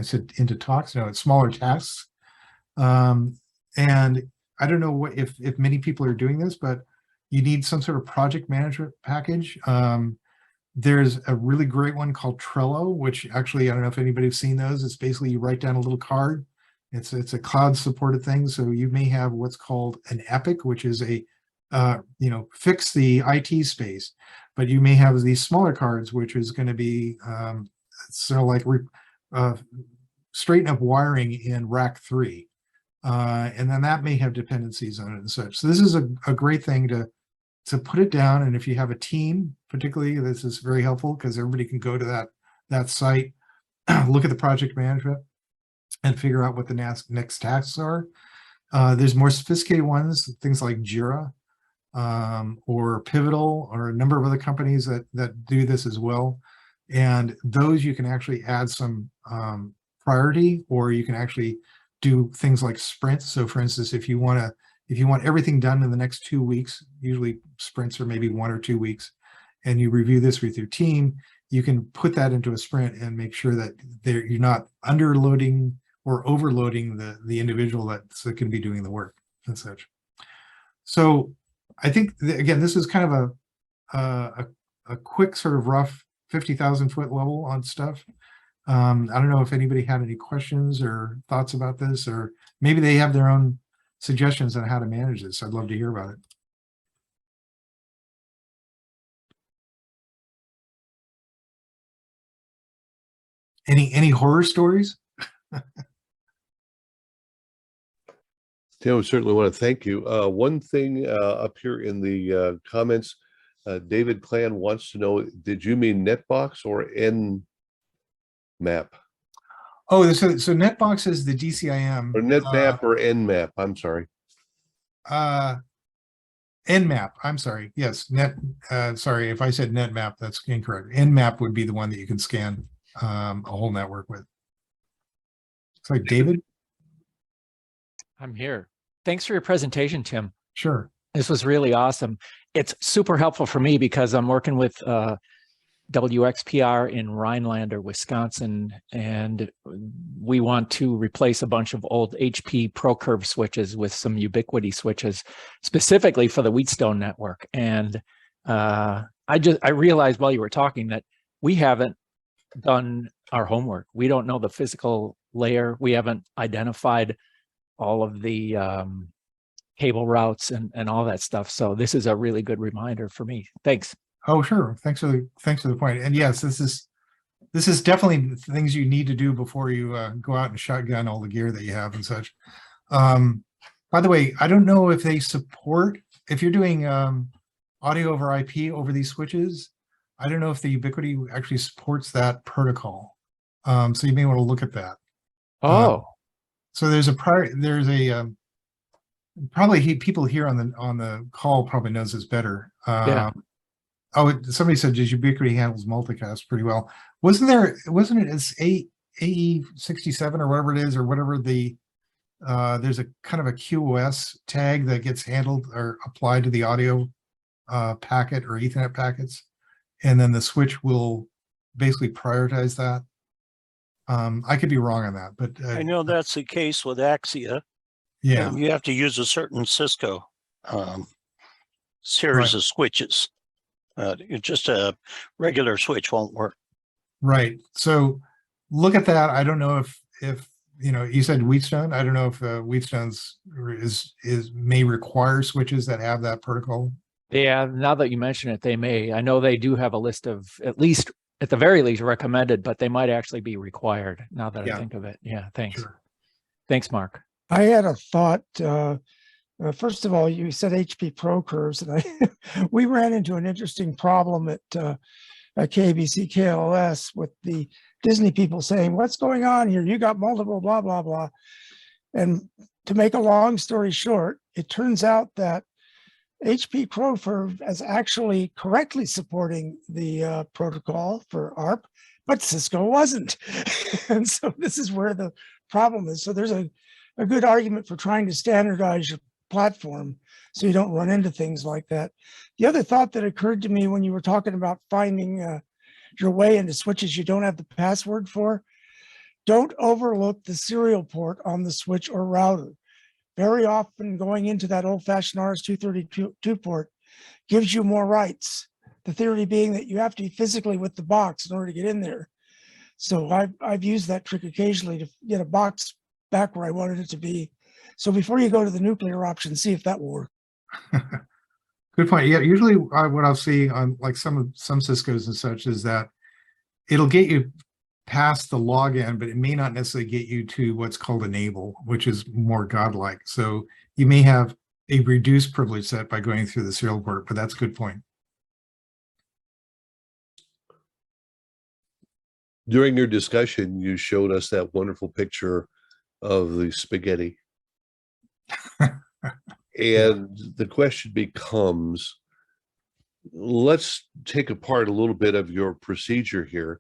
said into talks, no, it's smaller tasks. And I don't know if many people are doing this, but you need some sort of project management package. There's a really great one called Trello, which actually, I don't know if anybody's seen those. It's basically you write down a little card. It's a cloud supported thing. So you may have what's called an epic, which is a, fix the IT space, but you may have these smaller cards, which is going to be sort of like straighten up wiring in rack 3. And then that may have dependencies on it and such. So this is a great thing to put it down. And if you have a team, particularly, this is very helpful because everybody can go to that site, look at the project management and figure out what the next tasks are. There's more sophisticated ones, things like Jira or Pivotal or a number of other companies that do this as well. And those you can actually add some priority, or you can actually do things like sprints. So for instance, if you want everything done in the next 2 weeks, usually sprints are maybe 1 or 2 weeks, and you review this with your team, you can put that into a sprint and make sure that you're not underloading or overloading the individual that's going to be doing the work and such. So I think, again, this is kind of a quick sort of rough 50,000 foot level on stuff. I don't know if anybody had any questions or thoughts about this, or maybe they have their own suggestions on how to manage this. I'd love to hear about it. Any horror stories? Tim, we certainly want to thank you. One thing up here in the comments, David Clan wants to know, did you mean Netbox or Nmap? Oh, so Netbox is the DCIM. Or NetMap or Nmap, I'm sorry. Nmap, I'm sorry. Yes, sorry, if I said NetMap, that's incorrect. Nmap would be the one that you can scan a whole network with. It's like David? I'm here. Thanks for your presentation, Tim. Sure. This was really awesome. It's super helpful for me because I'm working with WXPR in Rhinelander, Wisconsin, and we want to replace a bunch of old HP ProCurve switches with some Ubiquity switches, specifically for the Wheatstone network. And I realized while you were talking that we haven't done our homework. We don't know the physical layer. We haven't identified all of the cable routes and all that stuff. So this is a really good reminder for me. Thanks. Oh, sure. Thanks for the point. And yes, this is definitely things you need to do before you go out and shotgun all the gear that you have and such. By the way, I don't know if they support, if you're doing audio over IP over these switches, I don't know if the Ubiquity actually supports that protocol. So you may want to look at that. Oh. So there's probably people here on the call probably knows this better. Yeah. Oh, somebody said just Ubiquity handles multicast pretty well. Wasn't it as AE67 or whatever it is, or whatever there's a kind of a QoS tag that gets handled or applied to the audio packet or Ethernet packets, and then the switch will basically prioritize that. I could be wrong on that, but I know that's the case with Axia. yeah, And you have to use a certain Cisco series of switches. Just a regular switch won't work. right. So look at that. I don't know if you said Wheatstone. I don't know if Wheatstone's may require switches that have that protocol. Yeah, now that you mention it, they may. I know they do have a list of at the very least recommended, but they might actually be required now that I think of it. Yeah, thanks. Sure. Thanks, Mark. I had a thought. First of all, you said HP ProCurves, and we ran into an interesting problem at KBC, KLS with the Disney people saying, what's going on here? You got multiple, blah, blah, blah. And to make a long story short, it turns out that HP Crowford is actually correctly supporting the protocol for ARP, but Cisco wasn't. And so this is where the problem is. So there's a good argument for trying to standardize your platform so you don't run into things like that. The other thought that occurred to me when you were talking about finding your way into switches you don't have the password for, don't overlook the serial port on the switch or router. Very often going into that old-fashioned RS-232 port gives you more rights. The theory being that you have to be physically with the box in order to get in there. So I've used that trick occasionally to get a box back where I wanted it to be. So before you go to the nuclear option, see if that will work. Good point. Yeah, usually what I'll see on like some Ciscos and such is that it'll get you past the login, but it may not necessarily get you to what's called enable, which is more godlike. So you may have a reduced privilege set by going through the serial port, but that's a good point. During your discussion, you showed us that wonderful picture of the spaghetti. And the question becomes, let's take apart a little bit of your procedure here.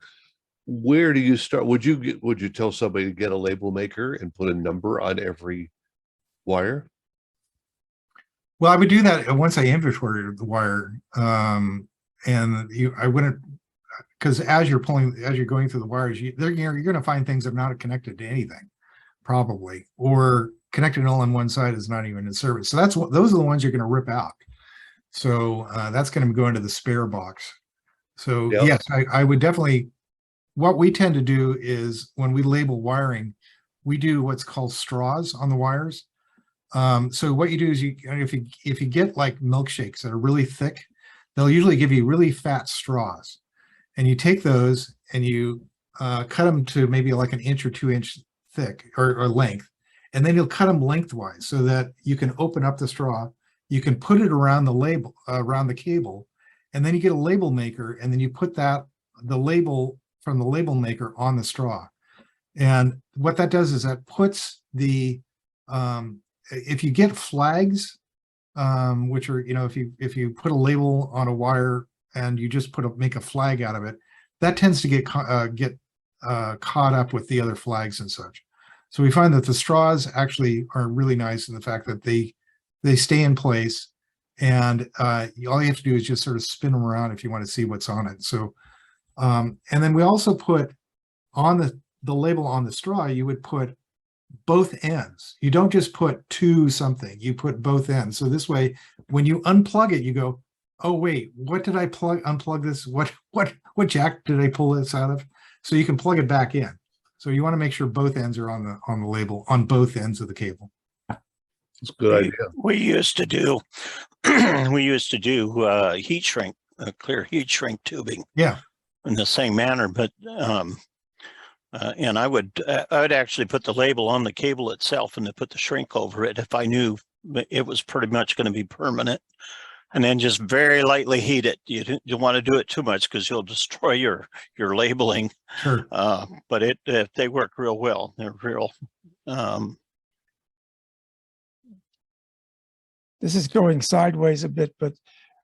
Where do you start? Would you tell somebody to get a label maker and put a number on every wire? Well, I would do that once I inventoried the wire. I wouldn't, because as you're going through the wires, you're going to find things that are not connected to anything, probably, or connected all on one side is not even in service. So those are the ones you're going to rip out. So that's going to go into the spare box. So Yep. Yes, I would definitely. What we tend to do is when we label wiring, we do what's called straws on the wires. So what you do is if you get like milkshakes that are really thick, they'll usually give you really fat straws, and you take those and you cut them to maybe like 1 inch or 2 inch thick or length, and then you'll cut them lengthwise so that you can open up the straw. You can put it around the label, around the cable, and then you get a label maker, and then you put the label from the label maker on the straw. And what that does is that puts the, if you get flags, which are, if you put a label on a wire and you just make a flag out of it, that tends to get caught up with the other flags and such. So we find that the straws actually are really nice in the fact that they stay in place, and all you have to do is just sort of spin them around if you want to see what's on it. So and then we also put on the label on the straw, you would put both ends. You don't just put to something, you put both ends. So this way, when you unplug it, you go, oh wait, what did I unplug this? What jack did I pull this out of? So you can plug it back in. So you want to make sure both ends are on the label on both ends of the cable. It's a good idea. We used to do heat shrink, clear heat shrink tubing. Yeah. In the same manner, but and I would actually put the label on the cable itself and then put the shrink over it if I knew it was pretty much going to be permanent, and then just very lightly heat it. You don't want to do it too much because you'll destroy your labeling. Sure. But they work real well. They're real. This is going sideways a bit, but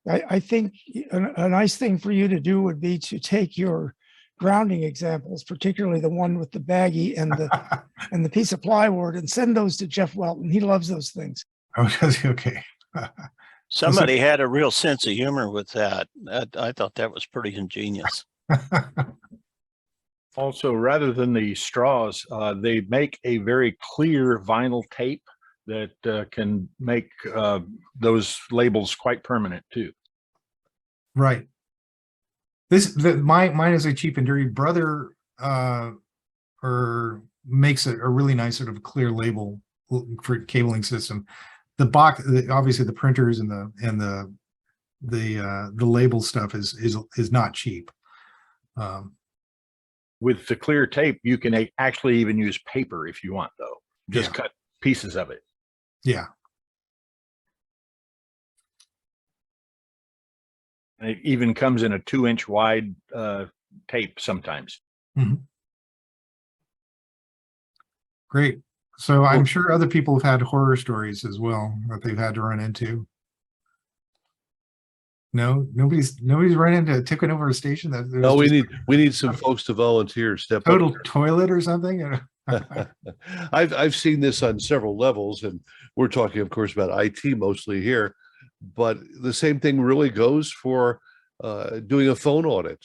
I think a nice thing for you to do would be to take your grounding examples, particularly the one with the baggie and the piece of plywood, and send those to Jeff Welton. He loves those things. Oh, does he? Okay. Somebody had a real sense of humor with that. I thought that was pretty ingenious. Also, rather than the straws, they make a very clear vinyl tape that can make those labels quite permanent too. Right. Mine is a cheap and dirty. Brother makes a really nice sort of clear label for cabling system. The box, obviously the printers and the label stuff is not cheap. With the clear tape, you can actually even use paper if you want, though. Just cut pieces of it. Yeah. It even comes in a 2-inch wide tape sometimes. Great. So I'm sure other people have had horror stories as well that they've had to run into. No, nobody's run into tipping over a station that No, we need some folks to volunteer, step up. total toilet or something. I've seen this on several levels, and we're talking, of course, about IT mostly here, but the same thing really goes for doing a phone audit.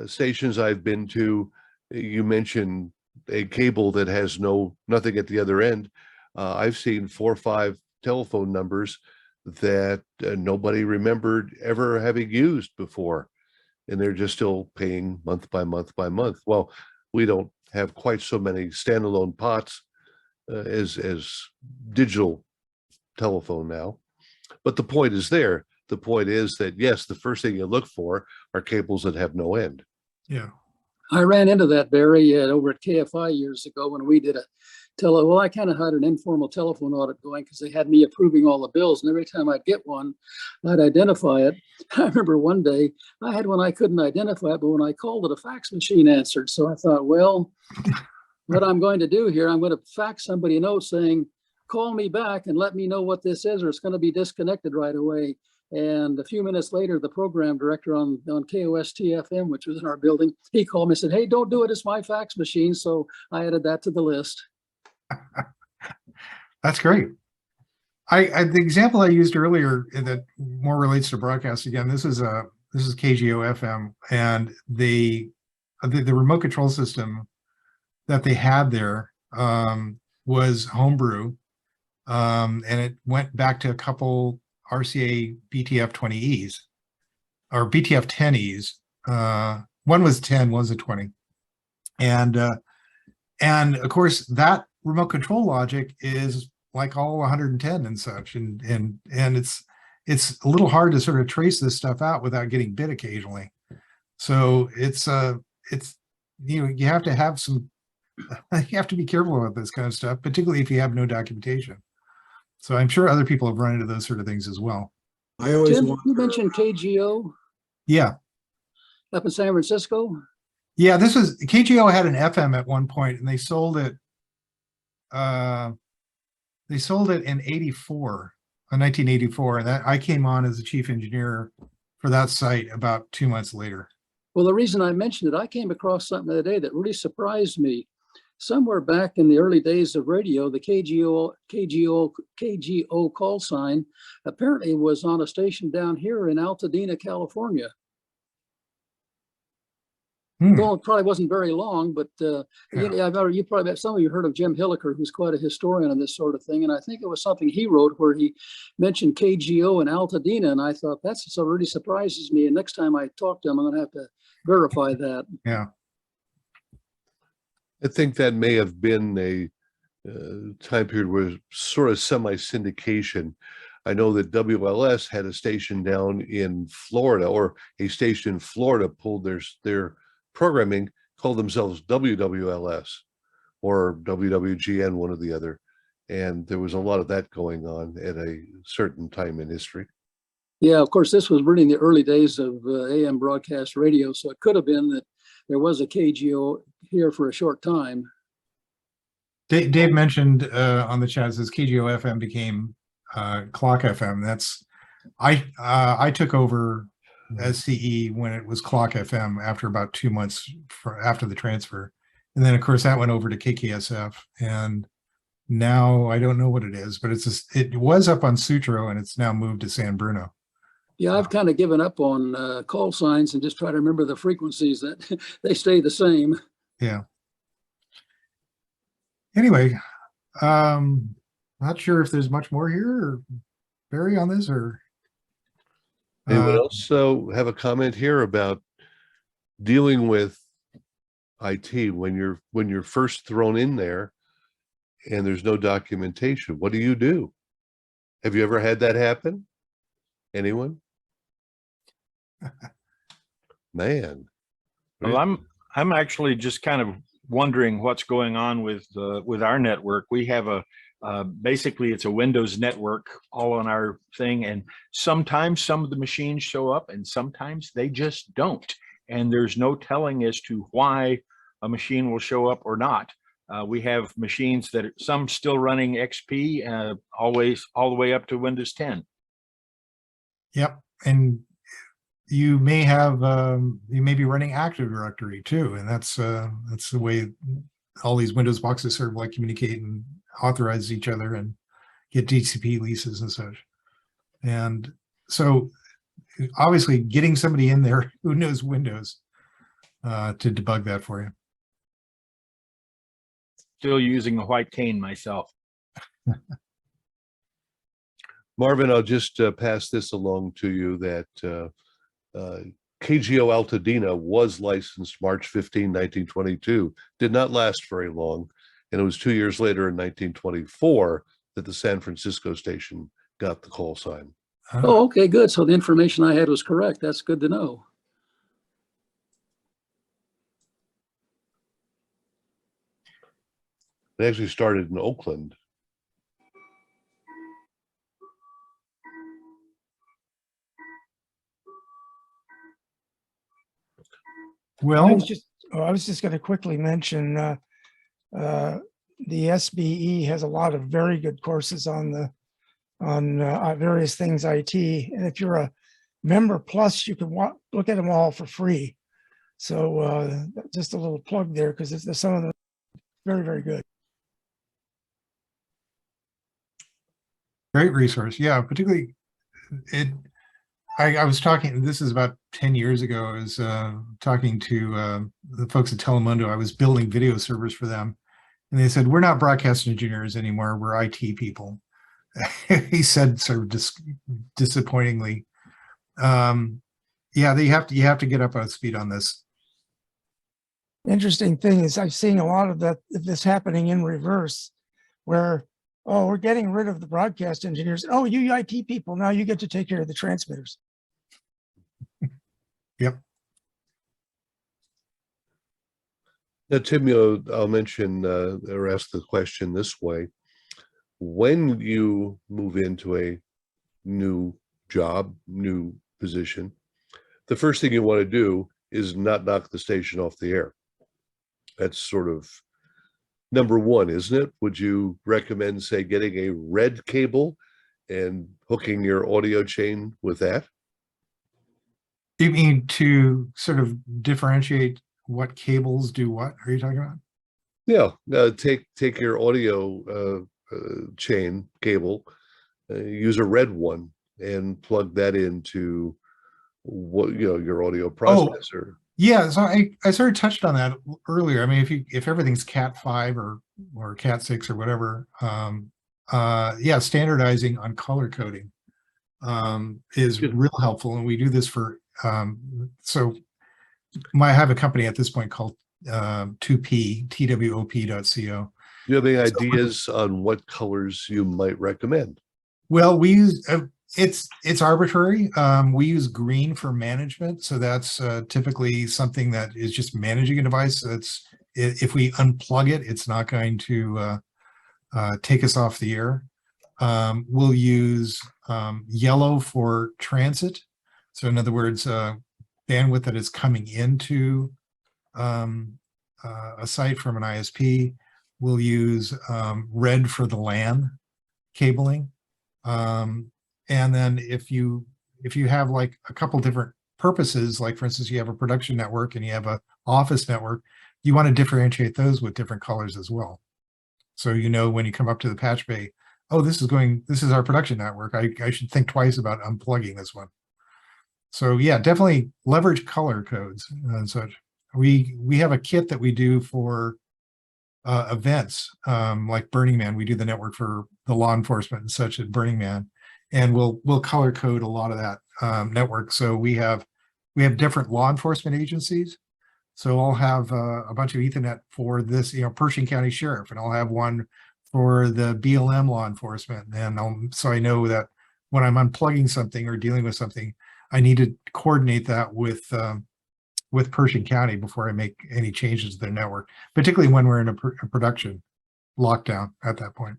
Stations I've been to, you mentioned a cable that has nothing at the other end. I've seen 4 or 5 telephone numbers that nobody remembered ever having used before, and they're just still paying month by month by month. Well, we don't have quite so many standalone pots as digital telephone now, but the point is there. The point is that, yes, the first thing you look for are cables that have no end. Yeah. I ran into that, Barry, over at KFI years ago when we did well, I kind of had an informal telephone audit going because they had me approving all the bills. And every time I'd get one, I'd identify it. I remember one day I had one I couldn't identify it, but when I called it, a fax machine answered. So I thought, well, what I'm going to do here, I'm going to fax somebody a note saying, call me back and let me know what this is, or it's going to be disconnected right away. And a few minutes later, the program director on KOST-FM, which was in our building, he called me and said, hey, don't do it. It's my fax machine. So I added that to the list. That's great. The example I used earlier that more relates to broadcast again, this is KGO FM, and the remote control system that they had there was homebrew, and it went back to a couple RCA BTF 20Es or BTF 10Es. One was 10, one was a 20, and of course that remote control logic is like all 110 and such, and it's a little hard to sort of trace this stuff out without getting bit occasionally. So it's you have to have some, you have to be careful about this kind of stuff, particularly if you have no documentation. So I'm sure other people have run into those sort of things as well. I always Tim, wonder, you mentioned KGO Yeah. up in San Francisco. Yeah, this was KGO had an FM at one point, and they sold it. They sold it in 1984, and that I came on as the chief engineer for that site about 2 months later. Well, the reason I mentioned it, I came across something the other day that really surprised me. Somewhere back in the early days of radio, the KGO call sign apparently was on a station down here in Altadena, California. Well, it probably wasn't very long, but you probably, some of you heard of Jim Hilliker, who's quite a historian on this sort of thing. And I think it was something he wrote where he mentioned KGO and Altadena. And I thought, that's so really surprises me. And next time I talk to him, I'm going to have to verify that. Yeah. I think that may have been a time period where sort of semi-syndication. I know that WLS had a station down in Florida, or a station in Florida pulled their programming, called themselves WWLS or WWGN, one or the other. And there was a lot of that going on at a certain time in history. Yeah, of course, this was really in the early days of AM broadcast radio. So it could have been that there was a KGO here for a short time. Dave mentioned on the chat, says KGO FM became Clock FM. That's I took over as CE when it was Clock FM after about 2 months after the transfer, and then of course that went over to KKSF, and now I don't know what it is, but it was up on Sutro and it's now moved to San Bruno. Yeah, I've kind of given up on call signs and just try to remember the frequencies that they stay the same. Yeah. Anyway, not sure if there's much more here, or Barry, on this, or anyone else have a comment here about dealing with IT when you're first thrown in there and there's no documentation? What do you do? Have you ever had that happen? Anyone? Man. Well, I'm actually just kind of wondering what's going on with our network. We have a Basically, it's a Windows network all on our thing. And sometimes some of the machines show up and sometimes they just don't. And there's no telling as to why a machine will show up or not. We have machines that some still running XP, always all the way up to Windows 10. Yep. And you may have, you may be running Active Directory too. And that's the way all these Windows boxes sort of like communicate and authorize each other and get DCP leases and such. And so obviously getting somebody in there who knows Windows to debug that for you. Still using a white cane myself. Marvin, I'll just pass this along to you that KGO Altadena was licensed March 15, 1922, did not last very long. And it was 2 years later in 1924 that the San Francisco station got the call sign. Oh, okay, good. So the information I had was correct. That's good to know. They actually started in Oakland. Well, I was just going to quickly mention the SBE has a lot of very good courses on various things IT, and if you're a member plus, you can look at them all for free. So just a little plug there because there's some of them very, very good. great resource. Yeah, particularly I was talking, this is about 10 years ago, I was talking to the folks at Telemundo. I was building video servers for them. And they said, we're not broadcast engineers anymore, we're IT people. He said sort of disappointingly. Yeah, you have to get up on speed on this. Interesting thing is I've seen a lot of this happening in reverse, where, oh, we're getting rid of the broadcast engineers. Oh, you IT people, now you get to take care of the transmitters. Yep. Now, Tim, I'll mention or ask the question this way. When you move into a new job, new position, the first thing you want to do is not knock the station off the air. That's sort of number one, isn't it? Would you recommend, say, getting a red cable and hooking your audio chain with that? You mean to sort of differentiate what cables do what? Are you talking about? Yeah, take your audio chain cable, use a red one, and plug that into what your audio processor. Yeah, so I sort of touched on that earlier. I mean, if everything's Cat 5 or Cat 6 or whatever, yeah, standardizing on color coding is real helpful, and we do this for so I have a company at this point called 2P, twop.co. Do you have any ideas on what colors you might recommend? Well, we use it's arbitrary. We use green for management, so that's typically something that is just managing a device. That's if we unplug it, it's not going to take us off the air. We'll use yellow for transit. So in other words, bandwidth that is coming into a site from an ISP. We'll use red for the LAN cabling. And then if you have like a couple different purposes, like for instance, you have a production network and you have a office network, you want to differentiate those with different colors as well. So when you come up to the patch bay, oh, this is our production network. I should think twice about unplugging this one. So yeah, definitely leverage color codes and such. We have a kit that we do for events like Burning Man. We do the network for the law enforcement and such at Burning Man, and we'll color code a lot of that network. So we have different law enforcement agencies. So I'll have a bunch of Ethernet for this, Pershing County Sheriff, and I'll have one for the BLM law enforcement. And so I know that when I'm unplugging something or dealing with something, I need to coordinate that with Pershing County before I make any changes to their network, particularly when we're in a production lockdown at that point.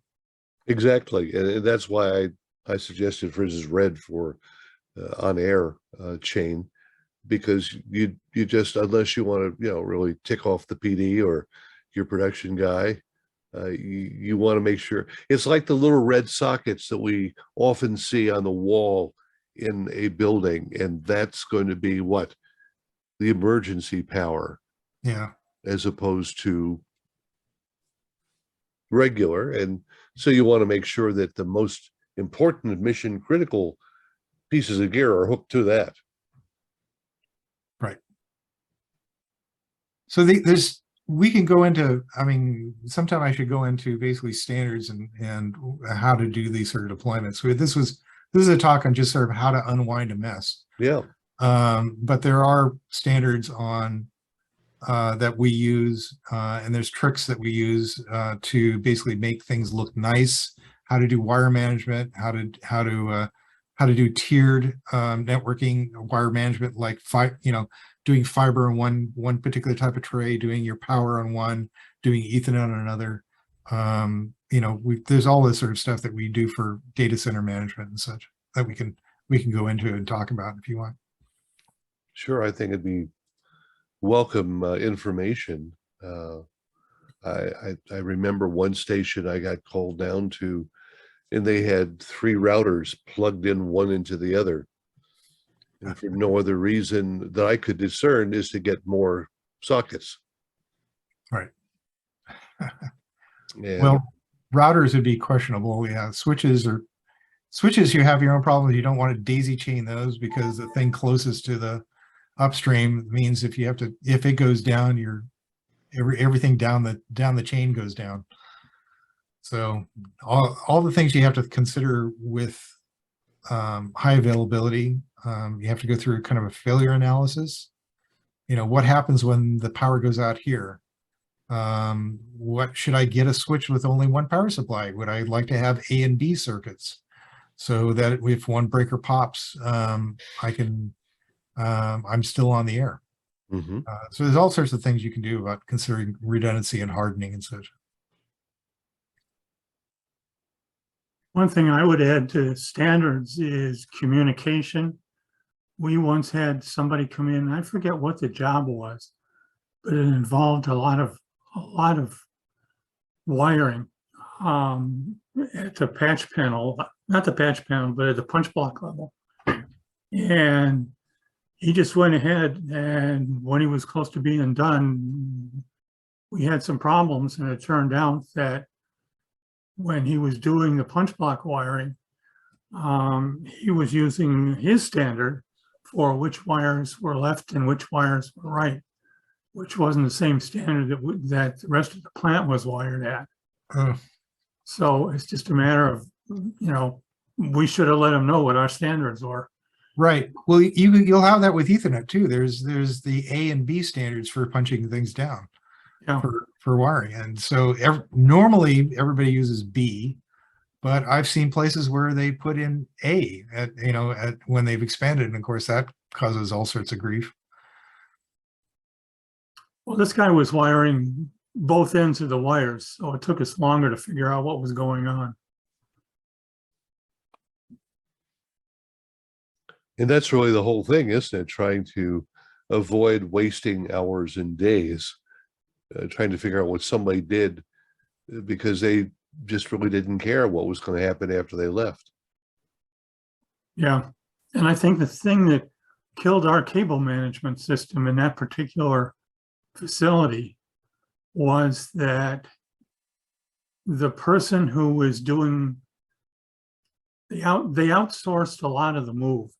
Exactly. And that's why I suggested, for instance, red for on air chain, because you just, unless you want to, really tick off the PD or your production guy, you want to make sure it's like the little red sockets that we often see on the wall in a building, and that's going to be what the emergency power, Yeah. as opposed to regular. And so you want to make sure that the most important mission critical pieces of gear are hooked to that. Right. So we can go into, I mean, sometime I should go into basically standards and how to do these sort of deployments. This is a talk on just sort of how to unwind a mess. Yeah. But there are standards on that we use, and there's tricks that we use to basically make things look nice. How to do wire management, how to do tiered networking, wire management, like doing fiber on one particular type of tray, doing your power on one, doing Ethernet on another. There's all this sort of stuff that we do for data center management and such that we can go into and talk about if you want. Sure, I think it'd be welcome information. I remember one station I got called down to, and they had 3 routers plugged in one into the other, and for no other reason that I could discern is to get more sockets. Right. And Well, routers would be questionable. Yeah, switches, you have your own problems. You don't want to daisy chain those, because the thing closest to the upstream means if it goes down, everything down the chain goes down. So all the things you have to consider with high availability, you have to go through kind of a failure analysis. What happens when the power goes out here? What should I get a switch with only one power supply? Would I like to have A and B circuits so that if one breaker pops, I'm still on the air? mhm. So there's all sorts of things you can do about considering redundancy and hardening and such. One thing I would add to standards is communication. We once had somebody come in, I forget what the job was, but it involved a lot of wiring at the patch panel, not the patch panel, but at the punch block level. And he just went ahead, and when he was close to being done, we had some problems, and it turned out that when he was doing the punch block wiring, he was using his standard for which wires were left and which wires were right, which wasn't the same standard that the rest of the plant was wired at. So it's just a matter of, we should have let him know what our standards were. Right. Well, you'll have that with Ethernet too. There's the A and B standards for punching things down. Yeah. For wiring, and so normally everybody uses B, but I've seen places where they put in A at when they've expanded, and of course that causes all sorts of grief. Well, this guy was wiring both ends of the wires, so it took us longer to figure out what was going on. And that's really the whole thing, isn't it? Trying to avoid wasting hours and days trying to figure out what somebody did, because they just really didn't care what was going to happen after they left. Yeah, and I think the thing that killed our cable management system in that particular facility was that the person who was doing they outsourced a lot of the move,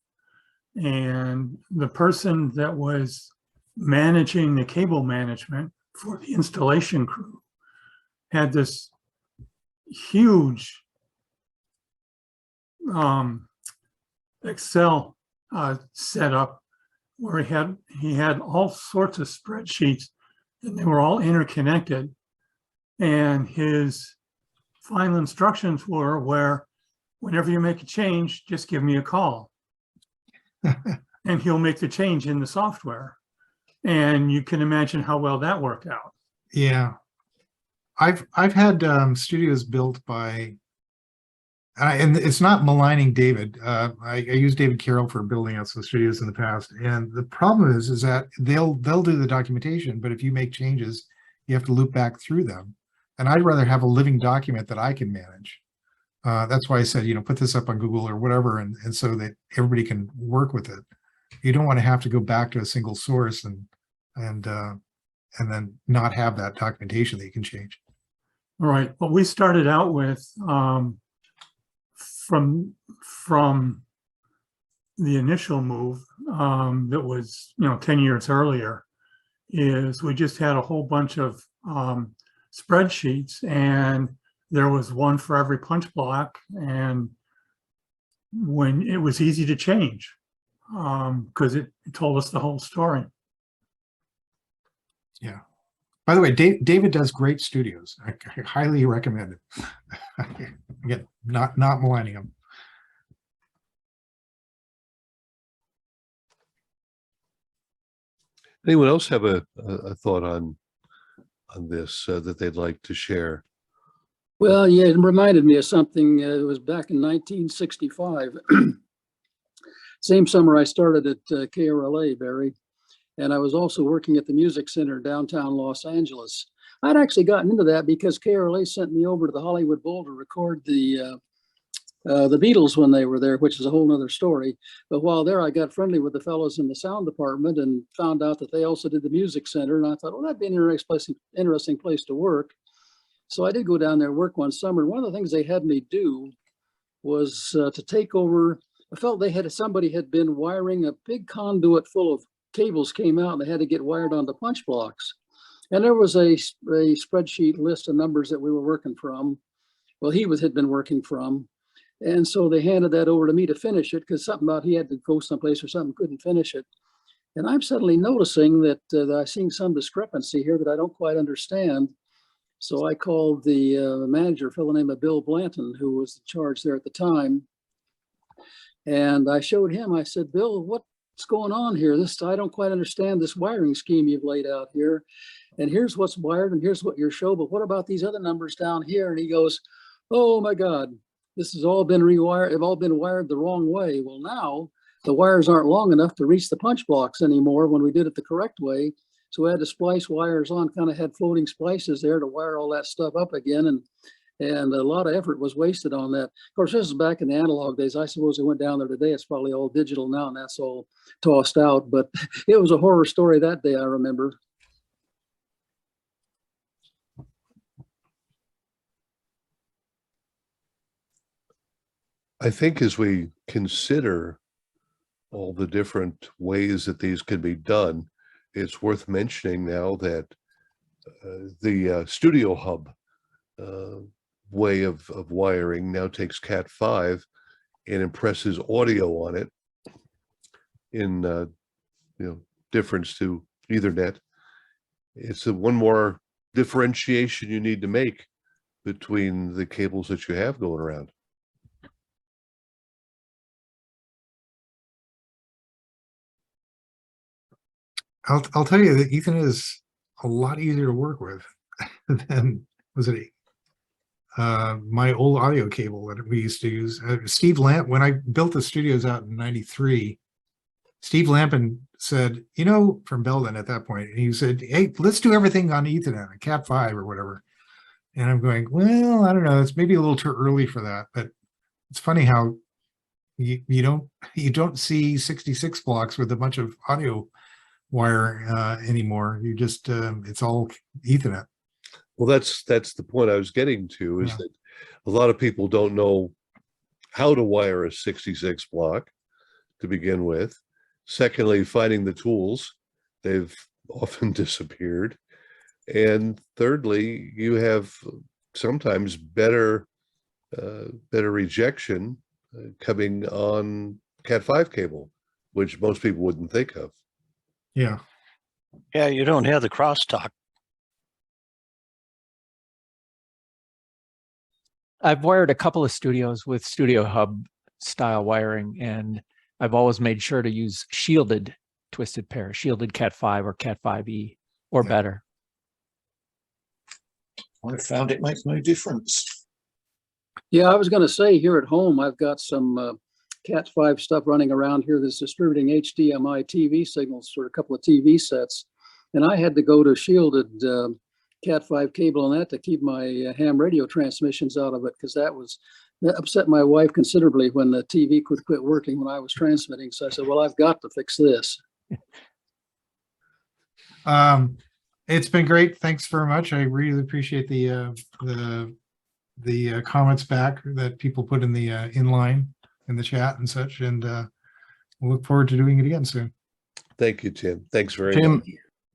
and the person that was managing the cable management for the installation crew had this huge Excel setup where he had all sorts of spreadsheets, and they were all interconnected, and his final instructions were where whenever you make a change, just give me a call and he'll make the change in the software. And you can imagine how well that worked out. Yeah, I've had studios built by and it's not maligning David. I used David Carroll for building out some studios in the past, and the problem is that they'll do the documentation, but if you make changes, you have to loop back through them. And I'd rather have a living document that I can manage. That's why I said, put this up on Google or whatever, and so that everybody can work with it. You don't want to have to go back to a single source and then not have that documentation that you can change. All right. What we started out with from the initial move that was 10 years earlier is we just had a whole bunch of spreadsheets, and there was one for every punch block, and when it was easy to change because it told us the whole story. Yeah. By the way, David does great studios. I highly recommend it. Again, not maligning him. Anyone else have a thought on this that they'd like to share? Well, yeah, it reminded me of something. It was back in 1965. Same summer I started at KRLA, Barry, and I was also working at the Music Center downtown Los Angeles. I'd actually gotten into that because KRLA sent me over to the Hollywood Bowl to record the Beatles when they were there, which is a whole nother story. But while there, I got friendly with the fellows in the sound department and found out that they also did the Music Center. And I thought, well, that'd be an interesting place to work. So I did go down there and work one summer. One of the things they had me do was to take over. I felt somebody had been wiring a big conduit full of cables came out and they had to get wired onto punch blocks. And there was a spreadsheet list of numbers that we were working from. Well, had been working from. And so they handed that over to me to finish it because something about he had to go someplace or something, couldn't finish it. And I'm suddenly noticing that I'm seeing some discrepancy here that I don't quite understand. So I called the manager, a fellow named Bill Blanton, who was in charge there at the time. And I showed him, I said, Bill, what's going on here? I don't quite understand this wiring scheme you've laid out here. And here's what's wired and here's what you show, but what about these other numbers down here? And he goes, oh my God, this has all been rewired. They've all been wired the wrong way. Well, now the wires aren't long enough to reach the punch blocks anymore when we did it the correct way. So we had to splice wires on, kind of had floating splices there to wire all that stuff up again. And a lot of effort was wasted on that. Of course, this is back in the analog days. I suppose I went down there today. It's probably all digital now and that's all tossed out. But it was a horror story that day, I remember. I think as we consider all the different ways that these can be done, it's worth mentioning now that the Studio Hub way of wiring now takes Cat5 and impresses audio on it in difference to Ethernet. It's one more differentiation you need to make between the cables that you have going around. I'll tell you that Ethernet is a lot easier to work with than my old audio cable that we used to use. Steve Lamp, when I built the studios out in '93, Steve Lampin said, from Belden at that point, and he said, hey, let's do everything on Ethernet, Cat5 or whatever. And I'm going, well, I don't know, it's maybe a little too early for that, but it's funny how you don't see 66 blocks with a bunch of audio wire anymore. You just it's all Ethernet. Well, that's the point I was getting to, is that a lot of people don't know how to wire a 66 block to begin with. Secondly, finding the tools, they've often disappeared. And thirdly, you have sometimes better rejection coming on Cat5 cable, which most people wouldn't think of. Yeah. Yeah, you don't have the crosstalk. I've wired a couple of studios with Studio Hub style wiring, and I've always made sure to use shielded twisted pair, shielded Cat5 or Cat5e or better. I found it makes no difference. Yeah, I was going to say here at home, I've got some Cat 5 stuff running around here that's distributing HDMI TV signals for a couple of TV sets. And I had to go to shielded Cat 5 cable on that to keep my ham radio transmissions out of it, because that upset my wife considerably when the TV could quit working when I was transmitting. So I said, well, I've got to fix this. It's been great. Thanks very much. I really appreciate the comments back that people put in the inline in the chat and such, and we'll look forward to doing it again soon. Thank you, Tim. Thanks very Tim, much.